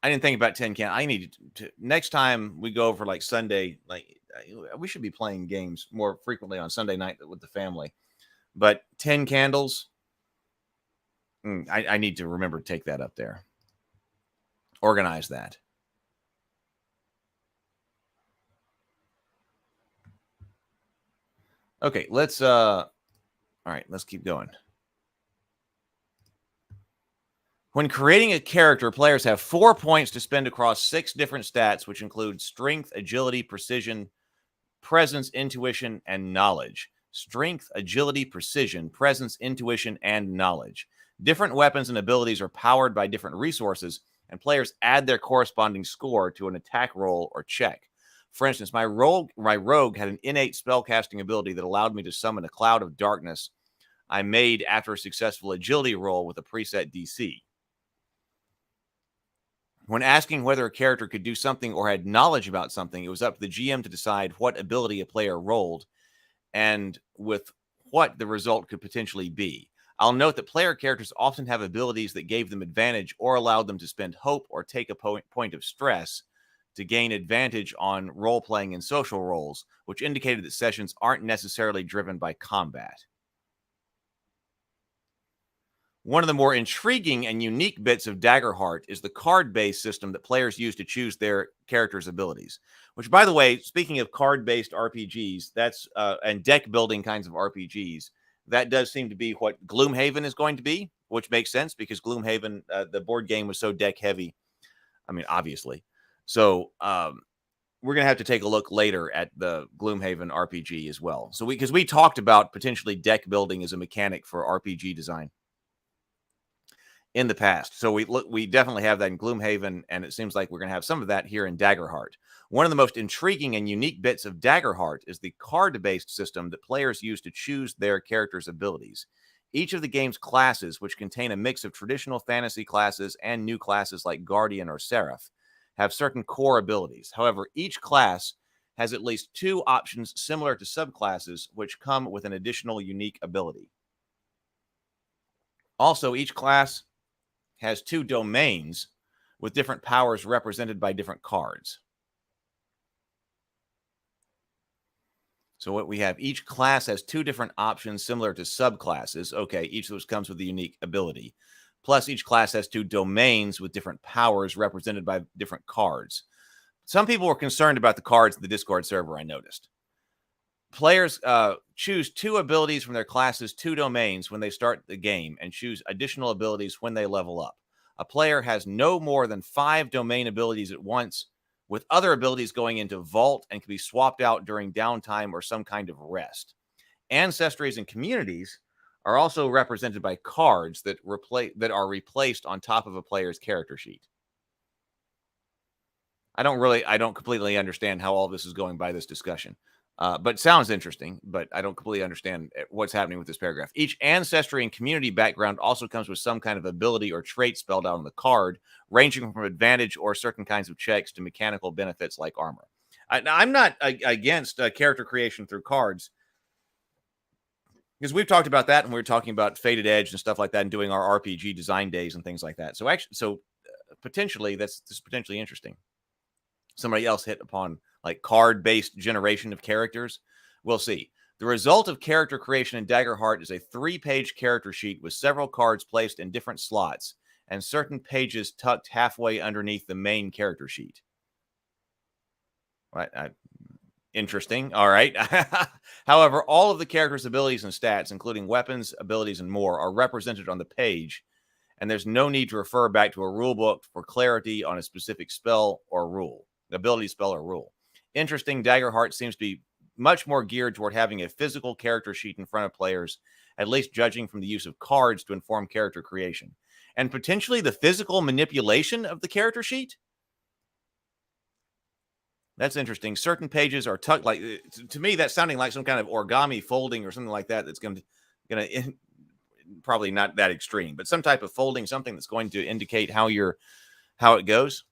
I didn't think about 10 candles. I need to next time we go over like Sunday, like we should be playing games more frequently on Sunday night with the family. But 10 candles, I need to remember to take that up there. Organize that. Okay, let's all right, let's keep going. When creating a character, players have 4 points to spend across 6 different stats, which include strength, agility, precision, presence, intuition, and knowledge. strength, agility, precision, presence, intuition, and knowledge. Different weapons and abilities are powered by different resources, and players add their corresponding score to an attack roll or check. For instance, my rogue had an innate spellcasting ability that allowed me to summon a cloud of darkness I made after a successful agility roll with a preset DC. When asking whether a character could do something or had knowledge about something, it was up to the GM to decide what ability a player rolled and with what the result could potentially be. I'll note that player characters often have abilities that gave them advantage or allowed them to spend hope or take a point of stress to gain advantage on role-playing and social roles, which indicated that sessions aren't necessarily driven by combat. One of the more intriguing and unique bits of Daggerheart is the card-based system that players use to choose their characters' abilities. Which, by the way, speaking of card-based RPGs, that's and deck-building kinds of RPGs, that does seem to be what Gloomhaven is going to be, which makes sense because Gloomhaven, the board game, was so deck-heavy. I mean, obviously. So we're going to have to take a look later at the Gloomhaven RPG as well. So because we talked about potentially deck building as a mechanic for RPG design in the past. So we definitely have that in Gloomhaven, and it seems like we're going to have some of that here in Daggerheart. One of the most intriguing and unique bits of Daggerheart is the card-based system that players use to choose their characters' abilities. Each of the game's classes, which contain a mix of traditional fantasy classes and new classes like Guardian or Seraph, have certain core abilities. However, each class has at least 2 options similar to subclasses, which come with an additional unique ability. Also, each class has 2 domains with different powers represented by different cards. So what we have, each class has 2 different options similar to subclasses. Okay, each of those comes with a unique ability. Plus, each class has 2 domains with different powers represented by different cards. Some people were concerned about the cards in the Discord server, I noticed. Players choose 2 abilities from their class's 2 domains when they start the game and choose additional abilities when they level up. A player has no more than 5 domain abilities at once, with other abilities going into Vault and can be swapped out during downtime or some kind of rest. Ancestries and communities are also represented by cards that are replaced on top of a player's character sheet. I don't completely understand how all this is going by this discussion. But sounds interesting, but I don't completely understand what's happening with this paragraph. Each ancestry and community background also comes with some kind of ability or trait spelled out on the card, ranging from advantage or certain kinds of checks to mechanical benefits like armor. I'm not against character creation through cards, because we've talked about that, and we were talking about Faded Edge and stuff like that, and doing our RPG design days and things like that. So potentially, this is potentially interesting. Somebody else hit upon like card-based generation of characters. We'll see. The result of character creation in Daggerheart is a 3-page character sheet with several cards placed in different slots and certain pages tucked halfway underneath the main character sheet. Right. Interesting. All right. However, all of the characters' abilities and stats, including weapons, abilities, and more, are represented on the page, and there's no need to refer back to a rule book for clarity on a specific spell or rule, ability, spell, or rule. Interesting, Daggerheart seems to be much more geared toward having a physical character sheet in front of players, at least judging from the use of cards to inform character creation, and potentially the physical manipulation of the character sheet. That's interesting. Certain pages are tucked, like, to me, that's sounding like some kind of origami folding or something like that. That's going to probably not that extreme, but some type of folding, something that's going to indicate how it goes,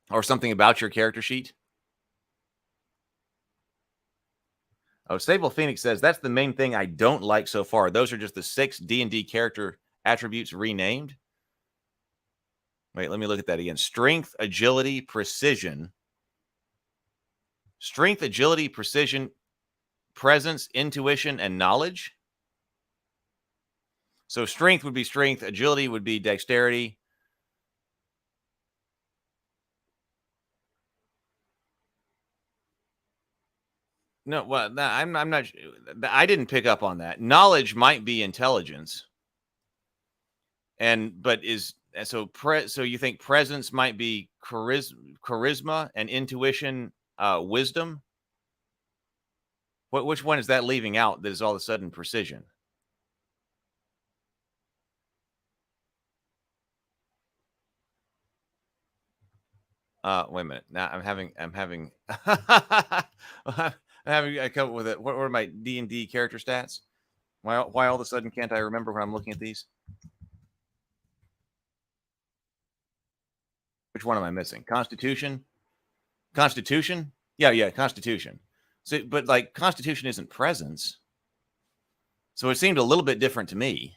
or something about your character sheet. Oh, Sable Phoenix says that's the main thing I don't like so far. Those are just the 6 D&D character attributes renamed. Wait, let me look at that again. Strength, agility, precision. Strength, agility, precision, presence, intuition, and knowledge. So strength would be strength. Agility would be dexterity. No, well, I'm not. I didn't pick up on that. Knowledge might be intelligence. So you think presence might be charisma, and intuition, wisdom? Which one is that leaving out that is all of a sudden precision? Wait a minute. Now I'm having I'm having I come up with it. What are my D&D character stats? Why all of a sudden can't I remember when I'm looking at these? Which one am I missing? Constitution? Constitution? Yeah, Constitution. So, but like Constitution isn't presence. So it seemed a little bit different to me.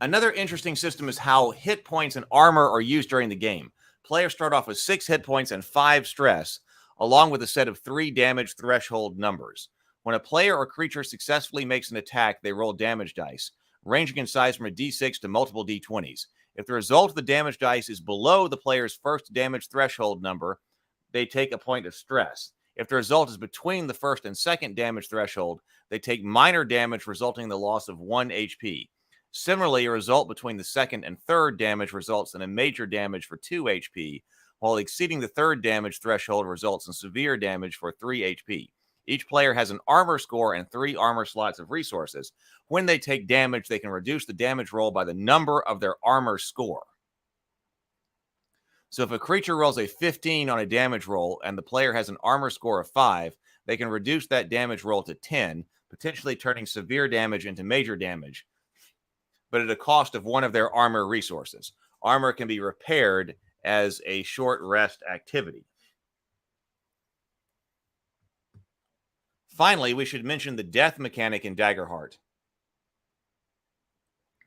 Another interesting system is how hit points and armor are used during the game. Players start off with 6 hit points and 5 stress, along with a set of 3 damage threshold numbers. When a player or creature successfully makes an attack, they roll damage dice, ranging in size from a d6 to multiple d20s. If the result of the damage dice is below the player's first damage threshold number, they take a point of stress. If the result is between the first and second damage threshold, they take minor damage, resulting in the loss of 1 HP. Similarly, a result between the second and third damage results in a major damage for 2 HP, while exceeding the third damage threshold results in severe damage for 3 HP. Each player has an armor score and 3 armor slots of resources. When they take damage, they can reduce the damage roll by the number of their armor score. So if a creature rolls a 15 on a damage roll and the player has an armor score of 5, they can reduce that damage roll to 10, potentially turning severe damage into major damage, but at a cost of 1 of their armor resources. Armor can be repaired as a short rest activity. Finally, we should mention the death mechanic in Daggerheart,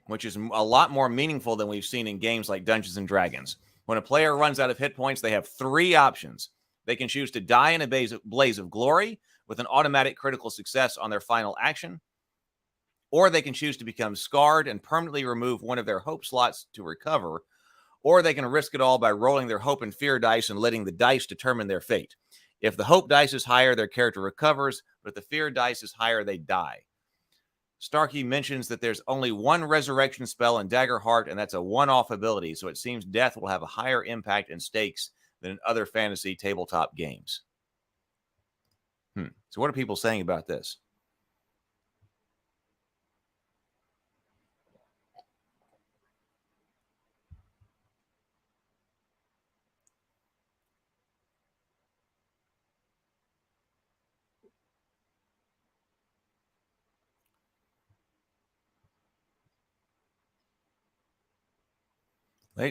which is a lot more meaningful than we've seen in games like Dungeons & Dragons. When a player runs out of hit points, they have 3 options. They can choose to die in a blaze of glory with an automatic critical success on their final action, or they can choose to become scarred and permanently remove 1 of their hope slots to recover, or they can risk it all by rolling their hope and fear dice and letting the dice determine their fate. If the hope dice is higher, their character recovers, but if the fear dice is higher, they die. Starkey mentions that there's only 1 resurrection spell in Daggerheart, and that's a one-off ability, so it seems death will have a higher impact and stakes than in other fantasy tabletop games. So what are people saying about this?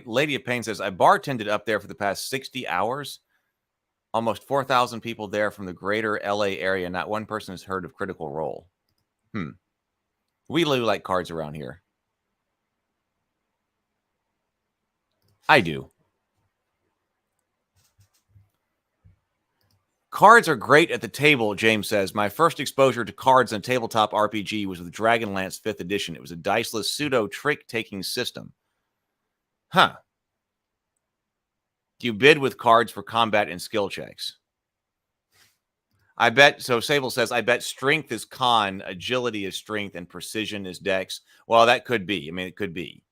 Lady of Pain says, I bartended up there for the past 60 hours. Almost 4,000 people there from the greater LA area. Not one person has heard of Critical Role. We really like cards around here. I do. Cards are great at the table, James says. My first exposure to cards in a tabletop RPG was with Dragonlance 5th edition. It was a diceless pseudo trick-taking system. Do you bid with cards for combat and skill checks? I bet, so Sable says, I bet strength is con, agility is strength, and precision is dex. Well, that could be. I mean, it could be.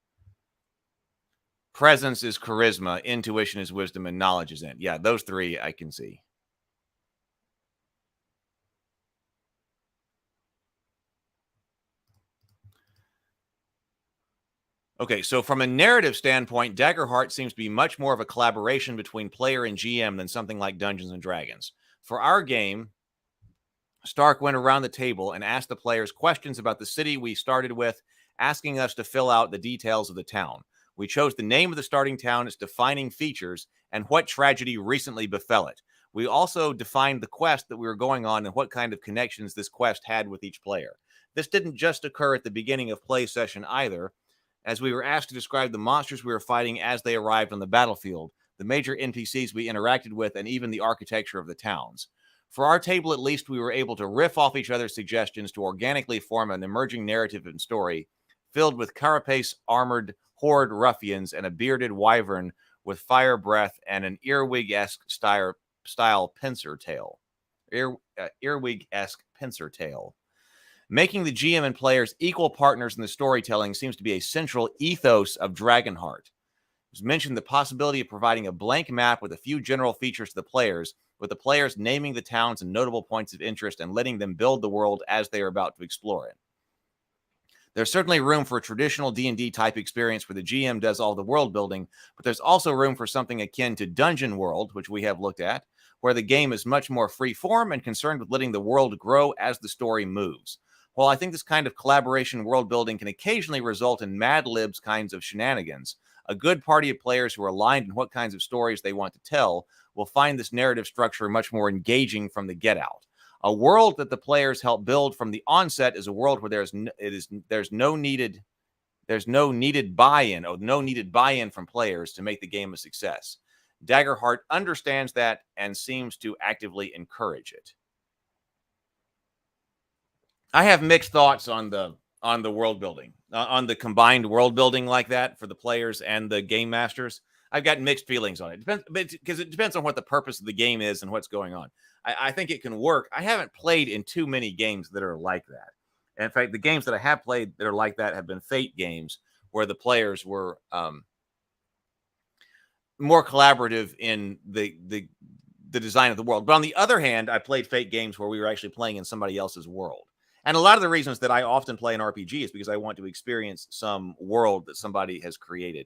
Presence is charisma, intuition is wisdom, and knowledge is int. Yeah, those 3 I can see. Okay, so from a narrative standpoint, Daggerheart seems to be much more of a collaboration between player and GM than something like Dungeons & Dragons. For our game, Stark went around the table and asked the players questions about the city we started with, asking us to fill out the details of the town. We chose the name of the starting town, its defining features, and what tragedy recently befell it. We also defined the quest that we were going on and what kind of connections this quest had with each player. This didn't just occur at the beginning of play session either, as we were asked to describe the monsters we were fighting as they arrived on the battlefield, the major NPCs we interacted with, and even the architecture of the towns. For our table, at least, we were able to riff off each other's suggestions to organically form an emerging narrative and story filled with carapace-armored horde ruffians and a bearded wyvern with fire breath and an earwig-esque style pincer tail. Earwig-esque pincer tail. Making the GM and players equal partners in the storytelling seems to be a central ethos of Dragonheart. It was mentioned the possibility of providing a blank map with a few general features to the players, with the players naming the towns and notable points of interest and letting them build the world as they are about to explore it. There's certainly room for a traditional D&D type experience where the GM does all the world building, but there's also room for something akin to Dungeon World, which we have looked at, where the game is much more free form and concerned with letting the world grow as the story moves. While I think this kind of collaboration world building can occasionally result in Mad Libs kinds of shenanigans, a good party of players who are aligned in what kinds of stories they want to tell will find this narrative structure much more engaging from the get-out. A world that the players help build from the onset is a world where there's no needed buy-in from players to make the game a success. Daggerheart understands that and seems to actively encourage it. I have mixed thoughts on the world building, on the combined world building like that for the players and the game masters. I've got mixed feelings on it. Depends, because it depends on what the purpose of the game is and what's going on. I think it can work. I haven't played in too many games that are like that. And in fact, the games that I have played that are like that have been Fate games where the players were more collaborative in the design of the world. But on the other hand, I played Fate games where we were actually playing in somebody else's world. And a lot of the reasons that I often play an RPG is because I want to experience some world that somebody has created.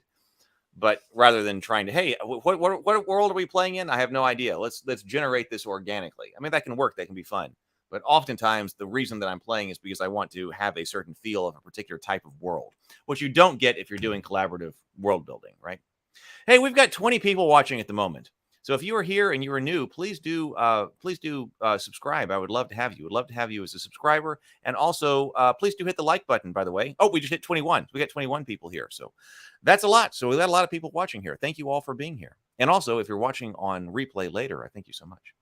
But rather than trying to, hey, what world are we playing in? I have no idea. Let's generate this organically. I mean, that can work. That can be fun. But oftentimes, the reason that I'm playing is because I want to have a certain feel of a particular type of world, which you don't get if you're doing collaborative world building, right? Hey, we've got 20 people watching at the moment. So if you are here and you are new, please do subscribe. I would love to have you. Would love to have you as a subscriber. And also, please do hit the like button, by the way. Oh, we just hit 21. We got 21 people here. So that's a lot. So we got a lot of people watching here. Thank you all for being here. And also, if you're watching on replay later, I thank you so much.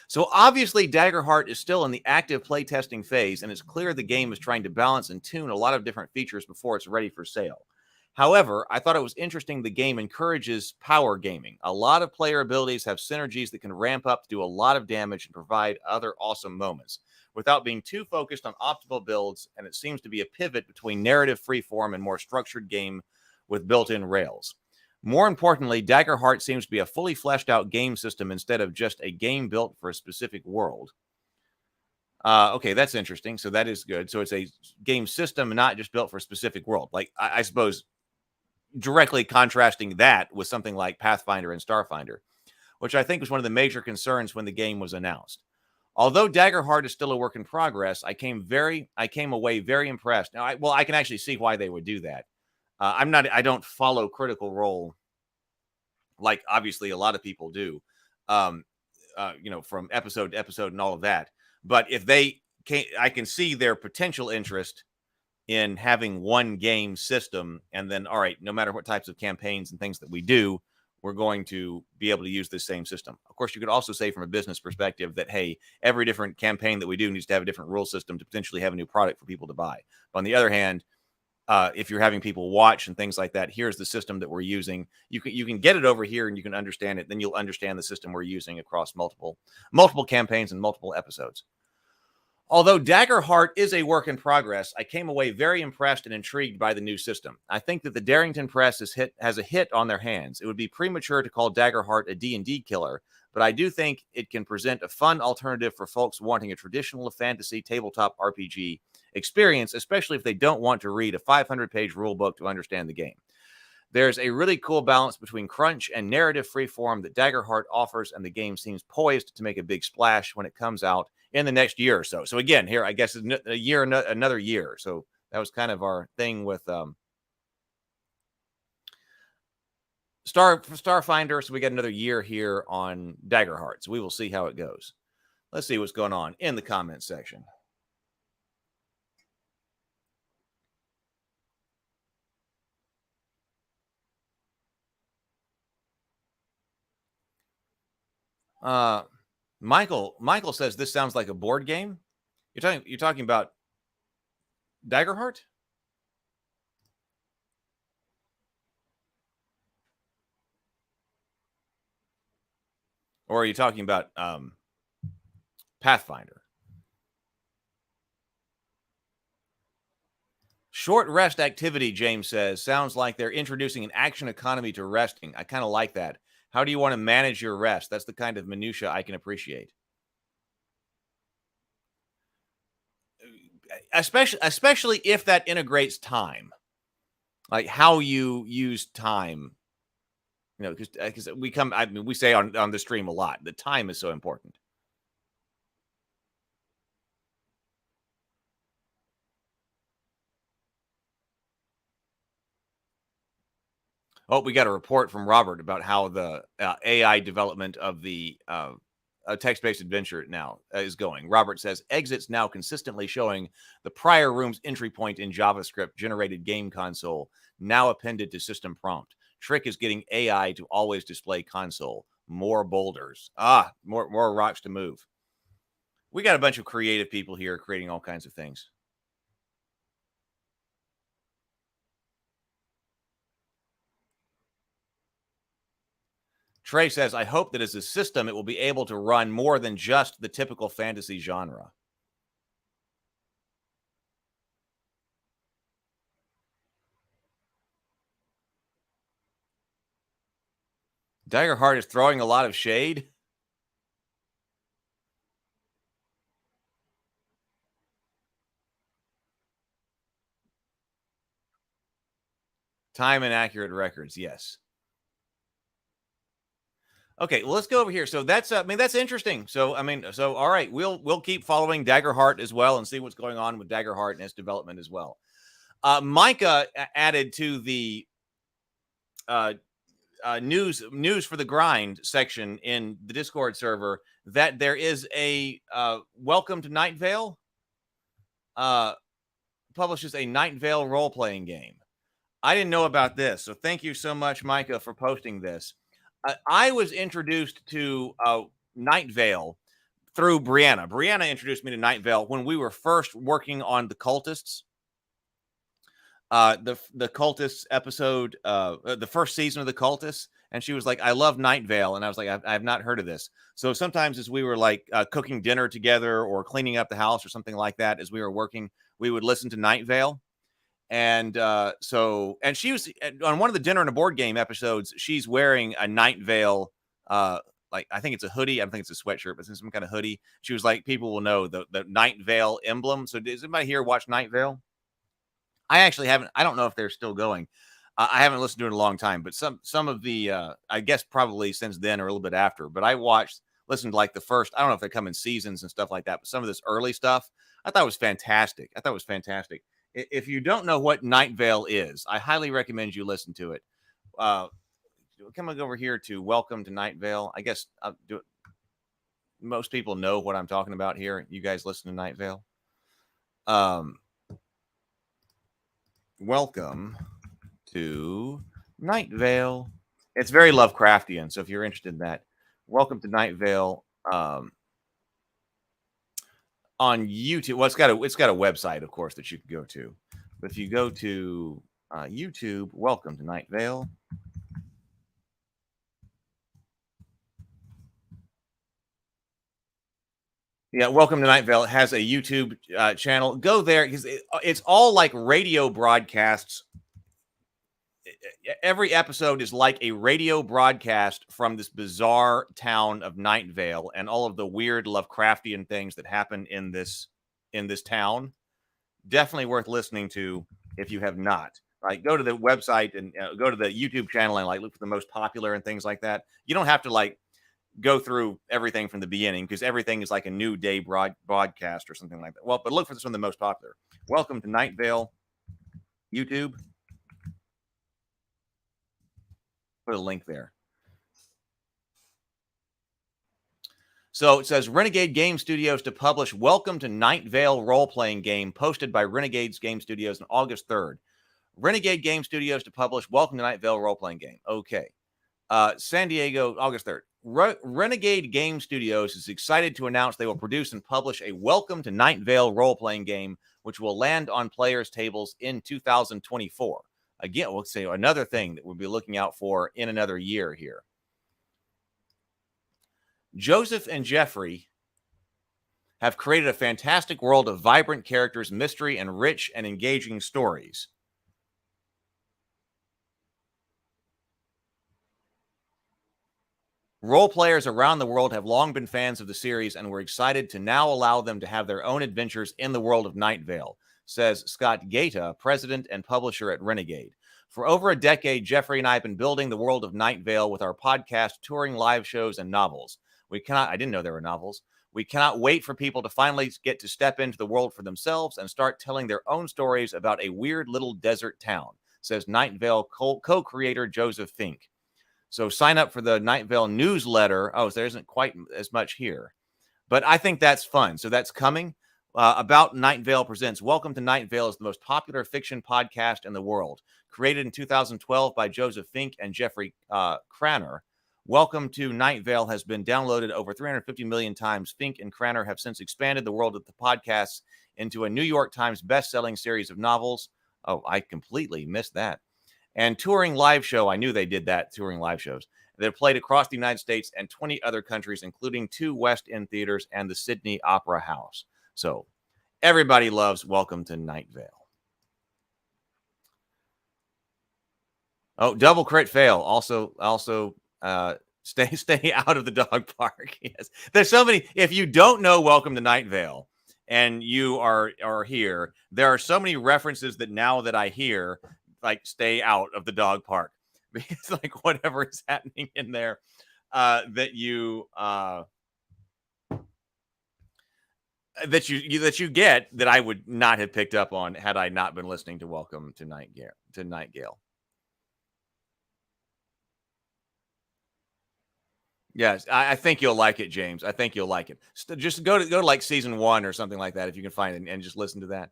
So obviously, Daggerheart is still in the active playtesting phase, and it's clear the game is trying to balance and tune a lot of different features before it's ready for sale. However, I thought it was interesting the game encourages power gaming. A lot of player abilities have synergies that can ramp up to do a lot of damage and provide other awesome moments without being too focused on optimal builds, and it seems to be a pivot between narrative freeform and more structured game with built-in rails. More importantly, Daggerheart seems to be a fully fleshed out game system instead of just a game built for a specific world. Okay, that's interesting. So that is good. So it's a game system, not just built for a specific world. Like, I suppose directly contrasting that with something like Pathfinder and Starfinder, which I think was one of the major concerns when the game was announced. Although Daggerheart is still a work in progress, I came away very impressed. Now, I can actually see why they would do that. I don't follow Critical Role like obviously a lot of people do, from episode to episode and all of that. But if they can, I can see their potential interest in having one game system, and then, all right, no matter what types of campaigns and things that we do, we're going to be able to use this same system. Of course, you could also say from a business perspective that, hey, every different campaign that we do needs to have a different rule system to potentially have a new product for people to buy. But on the other hand, if you're having people watch and things like that, here's the system that we're using. You can get it over here and you can understand it. Then you'll understand the system we're using across multiple campaigns and multiple episodes. Although Daggerheart is a work in progress, I came away very impressed and intrigued by the new system. I think that the Darrington Press has a hit on their hands. It would be premature to call Daggerheart a D&D killer, but I do think it can present a fun alternative for folks wanting a traditional fantasy tabletop RPG experience, especially if they don't want to read a 500-page rulebook to understand the game. There's a really cool balance between crunch and narrative freeform that Daggerheart offers, and the game seems poised to make a big splash when it comes out in the next year or so. So again, here, I guess another year. So that was kind of our thing with Starfinder. So we got another year here on Daggerheart. So we will see how it goes. Let's see what's going on in the comments section. Michael says this sounds like a board game. You're talking about Daggerheart? Or are you talking about Pathfinder? Short rest activity, James says, sounds like they're introducing an action economy to resting. I kind of like that. How do you want to manage your rest? That's the kind of minutia I can appreciate. Especially if that integrates time, like how you use time. You know, because we say on the stream a lot that time is so important. Oh, we got a report from Robert about how the AI development of the text-based adventure now is going. Robert says, exits now consistently showing the prior room's entry point in JavaScript generated game console, now appended to system prompt. Trick is getting AI to always display console. More boulders. More rocks to move. We got a bunch of creative people here creating all kinds of things. Trey says, I hope that as a system, it will be able to run more than just the typical fantasy genre. Daggerheart is throwing a lot of shade. Time and accurate records, yes. Okay, well, let's go over here. So that's that's interesting. So all right, we'll keep following Daggerheart as well and see what's going on with Daggerheart and its development as well. Micah added to the news for the grind section in the Discord server that there is a Welcome to Night Vale publishes a Night Vale role-playing game. I didn't know about this, so thank you so much, Micah, for posting this. I was introduced to Night Vale through Brianna. Brianna introduced me to Night Vale when we were first working on the Cultists. The Cultists episode, the first season of the Cultists, and she was like, I love Night Vale. And I was like, I have not heard of this. So sometimes as we were like cooking dinner together or cleaning up the house or something like that, as we were working, we would listen to Night Vale. And and she was on one of the dinner and a board game episodes, she's wearing a Night Vale, like I think it's a hoodie. I don't think it's a sweatshirt, but it's some kind of hoodie. She was like, people will know the Night Vale emblem. So does anybody here watch Night Vale? I actually haven't. I don't know if they're still going. I haven't listened to it in a long time, but some of the, I guess probably since then or a little bit after, but I listened to like the first, I don't know if they come in seasons and stuff like that, but some of this early stuff, I thought was fantastic. If you don't know what Night Vale is, I highly recommend you listen to it. Coming over here to Welcome to Night Vale. I guess most people know what I'm talking about here. You guys listen to Night Vale. Welcome to Night Vale. It's very Lovecraftian, so if you're interested in that, Welcome to Night Vale on YouTube. Well, it's got a website, of course, that you can go to. But if you go to YouTube, Welcome to Night Vale. Yeah, Welcome to Night Vale has a YouTube channel. Go there because it's all like radio broadcasts. Every episode is like a radio broadcast from this bizarre town of Night Vale and all of the weird Lovecraftian things that happen in this town. Definitely worth listening to if you have not. Like, go to the website and go to the YouTube channel and like look for the most popular and things like that. You don't have to like go through everything from the beginning because everything is like a new day broadcast or something like that. Well, but look for this one, the most popular. Welcome to Night Vale YouTube. Put a link there. So it says Renegade Game Studios to publish Welcome to Night Vale role-playing game posted by Renegade's Game Studios on August 3rd. Renegade Game Studios to publish Welcome to Night Vale role-playing game. Okay. San Diego, August 3rd. Renegade Game Studios is excited to announce they will produce and publish a Welcome to Night Vale role-playing game, which will land on players' tables in 2024. Again, we'll say another thing that we'll be looking out for in another year here. Joseph and Jeffrey have created a fantastic world of vibrant characters, mystery, and rich and engaging stories. Role players around the world have long been fans of the series, and we're excited to now allow them to have their own adventures in the world of Night Vale, says Scott Gaeta, president and publisher at Renegade. For over a decade, Jeffrey and I have been building the world of Night Vale with our podcast, touring live shows, and novels. I didn't know there were novels. We cannot wait for people to finally get to step into the world for themselves and start telling their own stories about a weird little desert town, says Night Vale co-creator Joseph Fink. So sign up for the Night Vale newsletter. Oh, there isn't quite as much here, but I think that's fun. So that's coming. About Night Vale presents Welcome to Night Vale is the most popular fiction podcast in the world. Created in 2012 by Joseph Fink and Jeffrey Cranor. Welcome to Night Vale has been downloaded over 350 million times. Fink and Cranor have since expanded the world of the podcasts into a New York Times best-selling series of novels. Oh, I completely missed that. And touring live show. I knew they did that, touring live shows. They're played across the United States and 20 other countries, including 2 West End theaters and the Sydney Opera House. So everybody loves Welcome to Night Vale. Oh, double crit fail. Also, stay out of the dog park. Yes, there's so many. If you don't know Welcome to Night Vale and you are here, there are so many references that now that I hear, like, stay out of the dog park, because like whatever is happening in there that you get that I would not have picked up on had I not been listening to Welcome to Nightingale. Yes, I think you'll like it, James. I think you'll like it. Just go to like season 1 or something like that if you can find it, and just listen to that.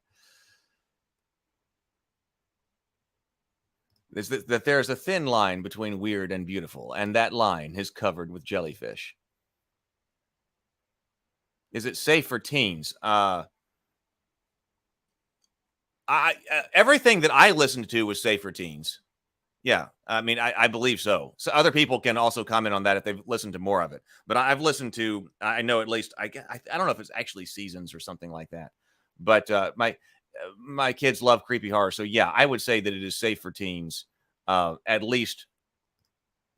Is that there's a thin line between weird and beautiful, and that line is covered with jellyfish. Is it safe for teens? Everything that I listened to was safe for teens. Yeah, I mean, I believe so. So other people can also comment on that if they've listened to more of it. But I've listened to, I know at least, I don't know if it's actually seasons or something like that. But my kids love creepy horror. So yeah, I would say that it is safe for teens, at least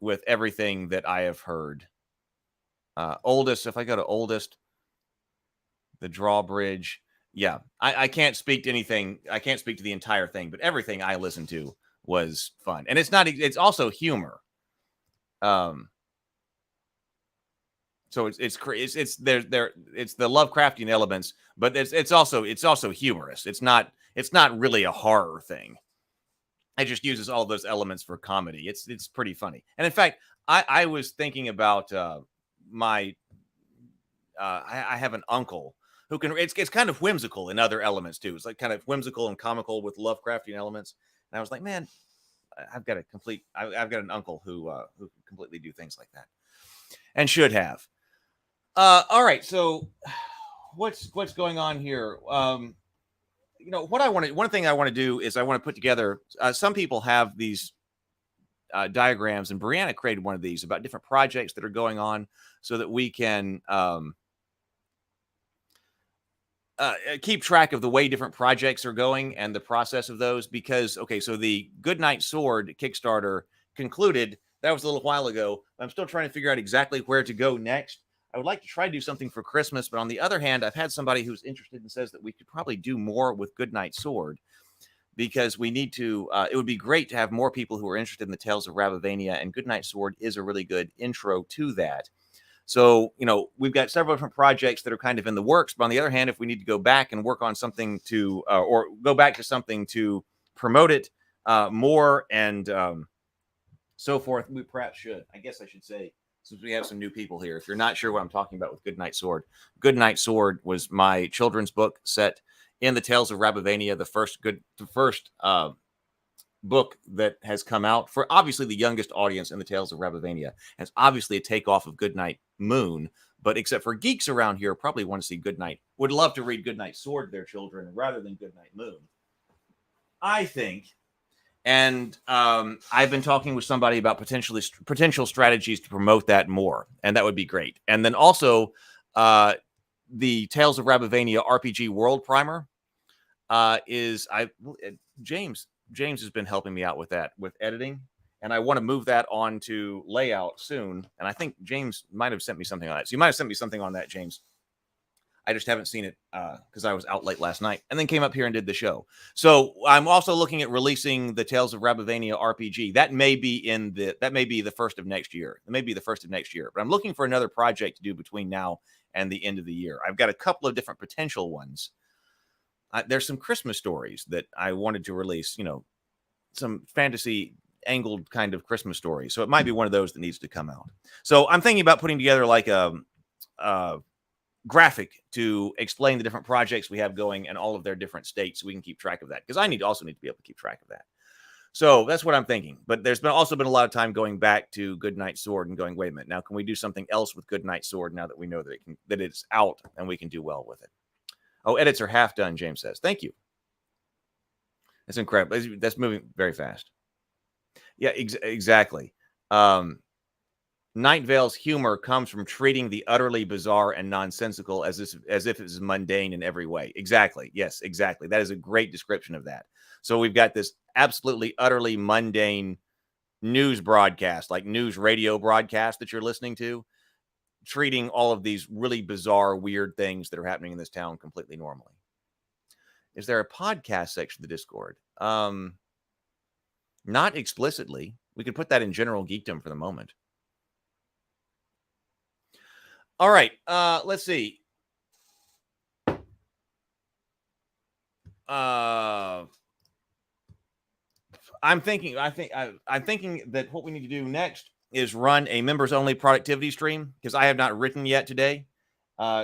with everything that I have heard. Oldest, if I go to oldest, the drawbridge. Yeah, I can't speak to anything. I can't speak to the entire thing, but everything I listened to was fun. And it's also humor. So it's the Lovecraftian elements, but it's also humorous. It's not really a horror thing. It just uses all those elements for comedy. It's pretty funny. And in fact, I was thinking about I have an uncle who can, it's kind of whimsical in other elements too. It's like kind of whimsical and comical with Lovecraftian elements. And I was like, man, I've got an uncle who can completely do things like that, and should have. All right, so what's going on here? One thing I want to do is I want to put together. Some people have these diagrams, and Brianna created one of these about different projects that are going on, so that we can keep track of the way different projects are going and the process of those. Because, okay, so the Goodnight Sword Kickstarter concluded. That was a little while ago. I'm still trying to figure out exactly where to go next. I would like to try to do something for Christmas, but on the other hand, I've had somebody who's interested and says that we could probably do more with Goodnight Sword, because we need to, it would be great to have more people who are interested in the Tales of Ravivania, and Goodnight Sword is a really good intro to that. So, we've got several different projects that are kind of in the works, but on the other hand, if we need to go back and work on something to, or go back to something to promote it more and so forth, we perhaps should. I guess I should say, since we have some new people here, if you're not sure what I'm talking about with Goodnight Sword was my children's book set in the Tales of Ravivania, the first book that has come out for obviously the youngest audience in the Tales of Ravivania. And it's obviously a takeoff of Goodnight Moon, but except for geeks around here, probably want to see would love to read Goodnight Sword to their children rather than Goodnight Moon, I think. And I've been talking with somebody about potential strategies to promote that more, and that would be great. And then also, the Tales of Rabavania RPG World Primer James has been helping me out with that, with editing, and I want to move that on to layout soon. And I think James might have sent me something on that. So you might have sent me something on that, James. I just haven't seen it because I was out late last night and then came up here and did the show. So I'm also looking at releasing the Tales of Rabavania RPG. That may be the first of next year. It may be the first of next year. But I'm looking for another project to do between now and the end of the year. I've got a couple of different potential ones. There's some Christmas stories that I wanted to release, some fantasy angled kind of Christmas stories. So it might be one of those that needs to come out. So I'm thinking about putting together like a graphic to explain the different projects we have going and all of their different states so we can keep track of that, because I also need to be able to keep track of that. So that's what I'm thinking. But there's also been a lot of time going back to Goodnight Sword and going, wait a minute, now can we do something else with Goodnight Sword now that we know that it's out and we can do well with it? Oh, edits are half done, James says. Thank you. That's incredible. That's moving very fast. Yeah, exactly. Night Vale's humor comes from treating the utterly bizarre and nonsensical as if it's mundane in every way. Exactly. Yes, exactly. That is a great description of that. So we've got this absolutely utterly mundane news broadcast, like news radio broadcast that you're listening to, treating all of these really bizarre, weird things that are happening in this town completely normally. Is there a podcast section of the Discord? Not explicitly. We could put that in general geekdom for the moment. All right. Let's see. I'm thinking that what we need to do next is run a members only productivity stream, because I have not written yet today.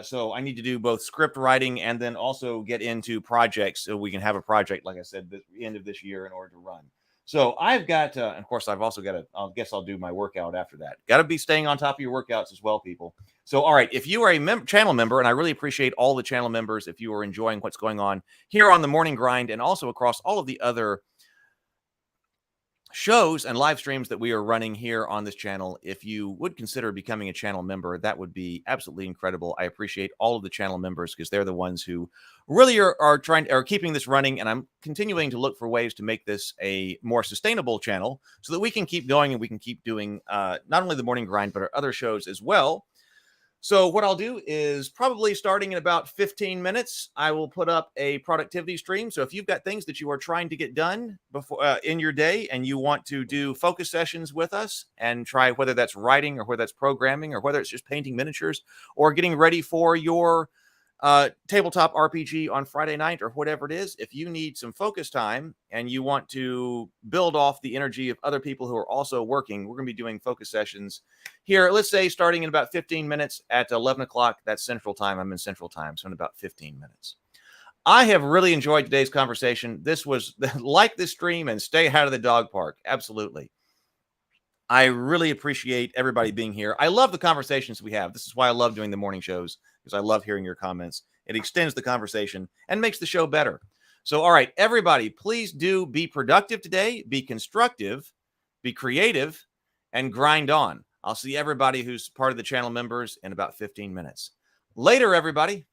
So I need to do both script writing and then also get into projects so we can have a project, like I said, the end of this year in order to run. So I've got, of course, I've also got I guess I'll do my workout after that. Got to be staying on top of your workouts as well, people. So, all right, if you are a channel member, and I really appreciate all the channel members, if you are enjoying what's going on here on the Morning Grind and also across all of the other shows and live streams that we are running here on this channel, if you would consider becoming a channel member, that would be absolutely incredible. I appreciate all of the channel members because they're the ones who really are keeping this running, and I'm continuing to look for ways to make this a more sustainable channel so that we can keep going and we can keep doing not only the Morning Grind but our other shows as well. So what I'll do is probably starting in about 15 minutes, I will put up a productivity stream. So if you've got things that you are trying to get done before in your day and you want to do focus sessions with us and try whether that's writing or whether that's programming or whether it's just painting miniatures or getting ready for your tabletop RPG on Friday night or whatever it is, if you need some focus time and you want to build off the energy of other people who are also working, we're going to be doing focus sessions here, let's say starting in about 15 minutes at 11 o'clock. That's Central Time. I'm in Central Time, so in about 15 minutes. I have really enjoyed today's conversation. This was like this stream and stay out of the dog park. Absolutely. I really appreciate everybody being here. I love the conversations we have. This is why I love doing the morning shows, because I love hearing your comments. It extends the conversation and makes the show better. So, all right, everybody, please do be productive today, be constructive, be creative, and grind on. I'll see everybody who's part of the channel members in about 15 minutes. Later, everybody.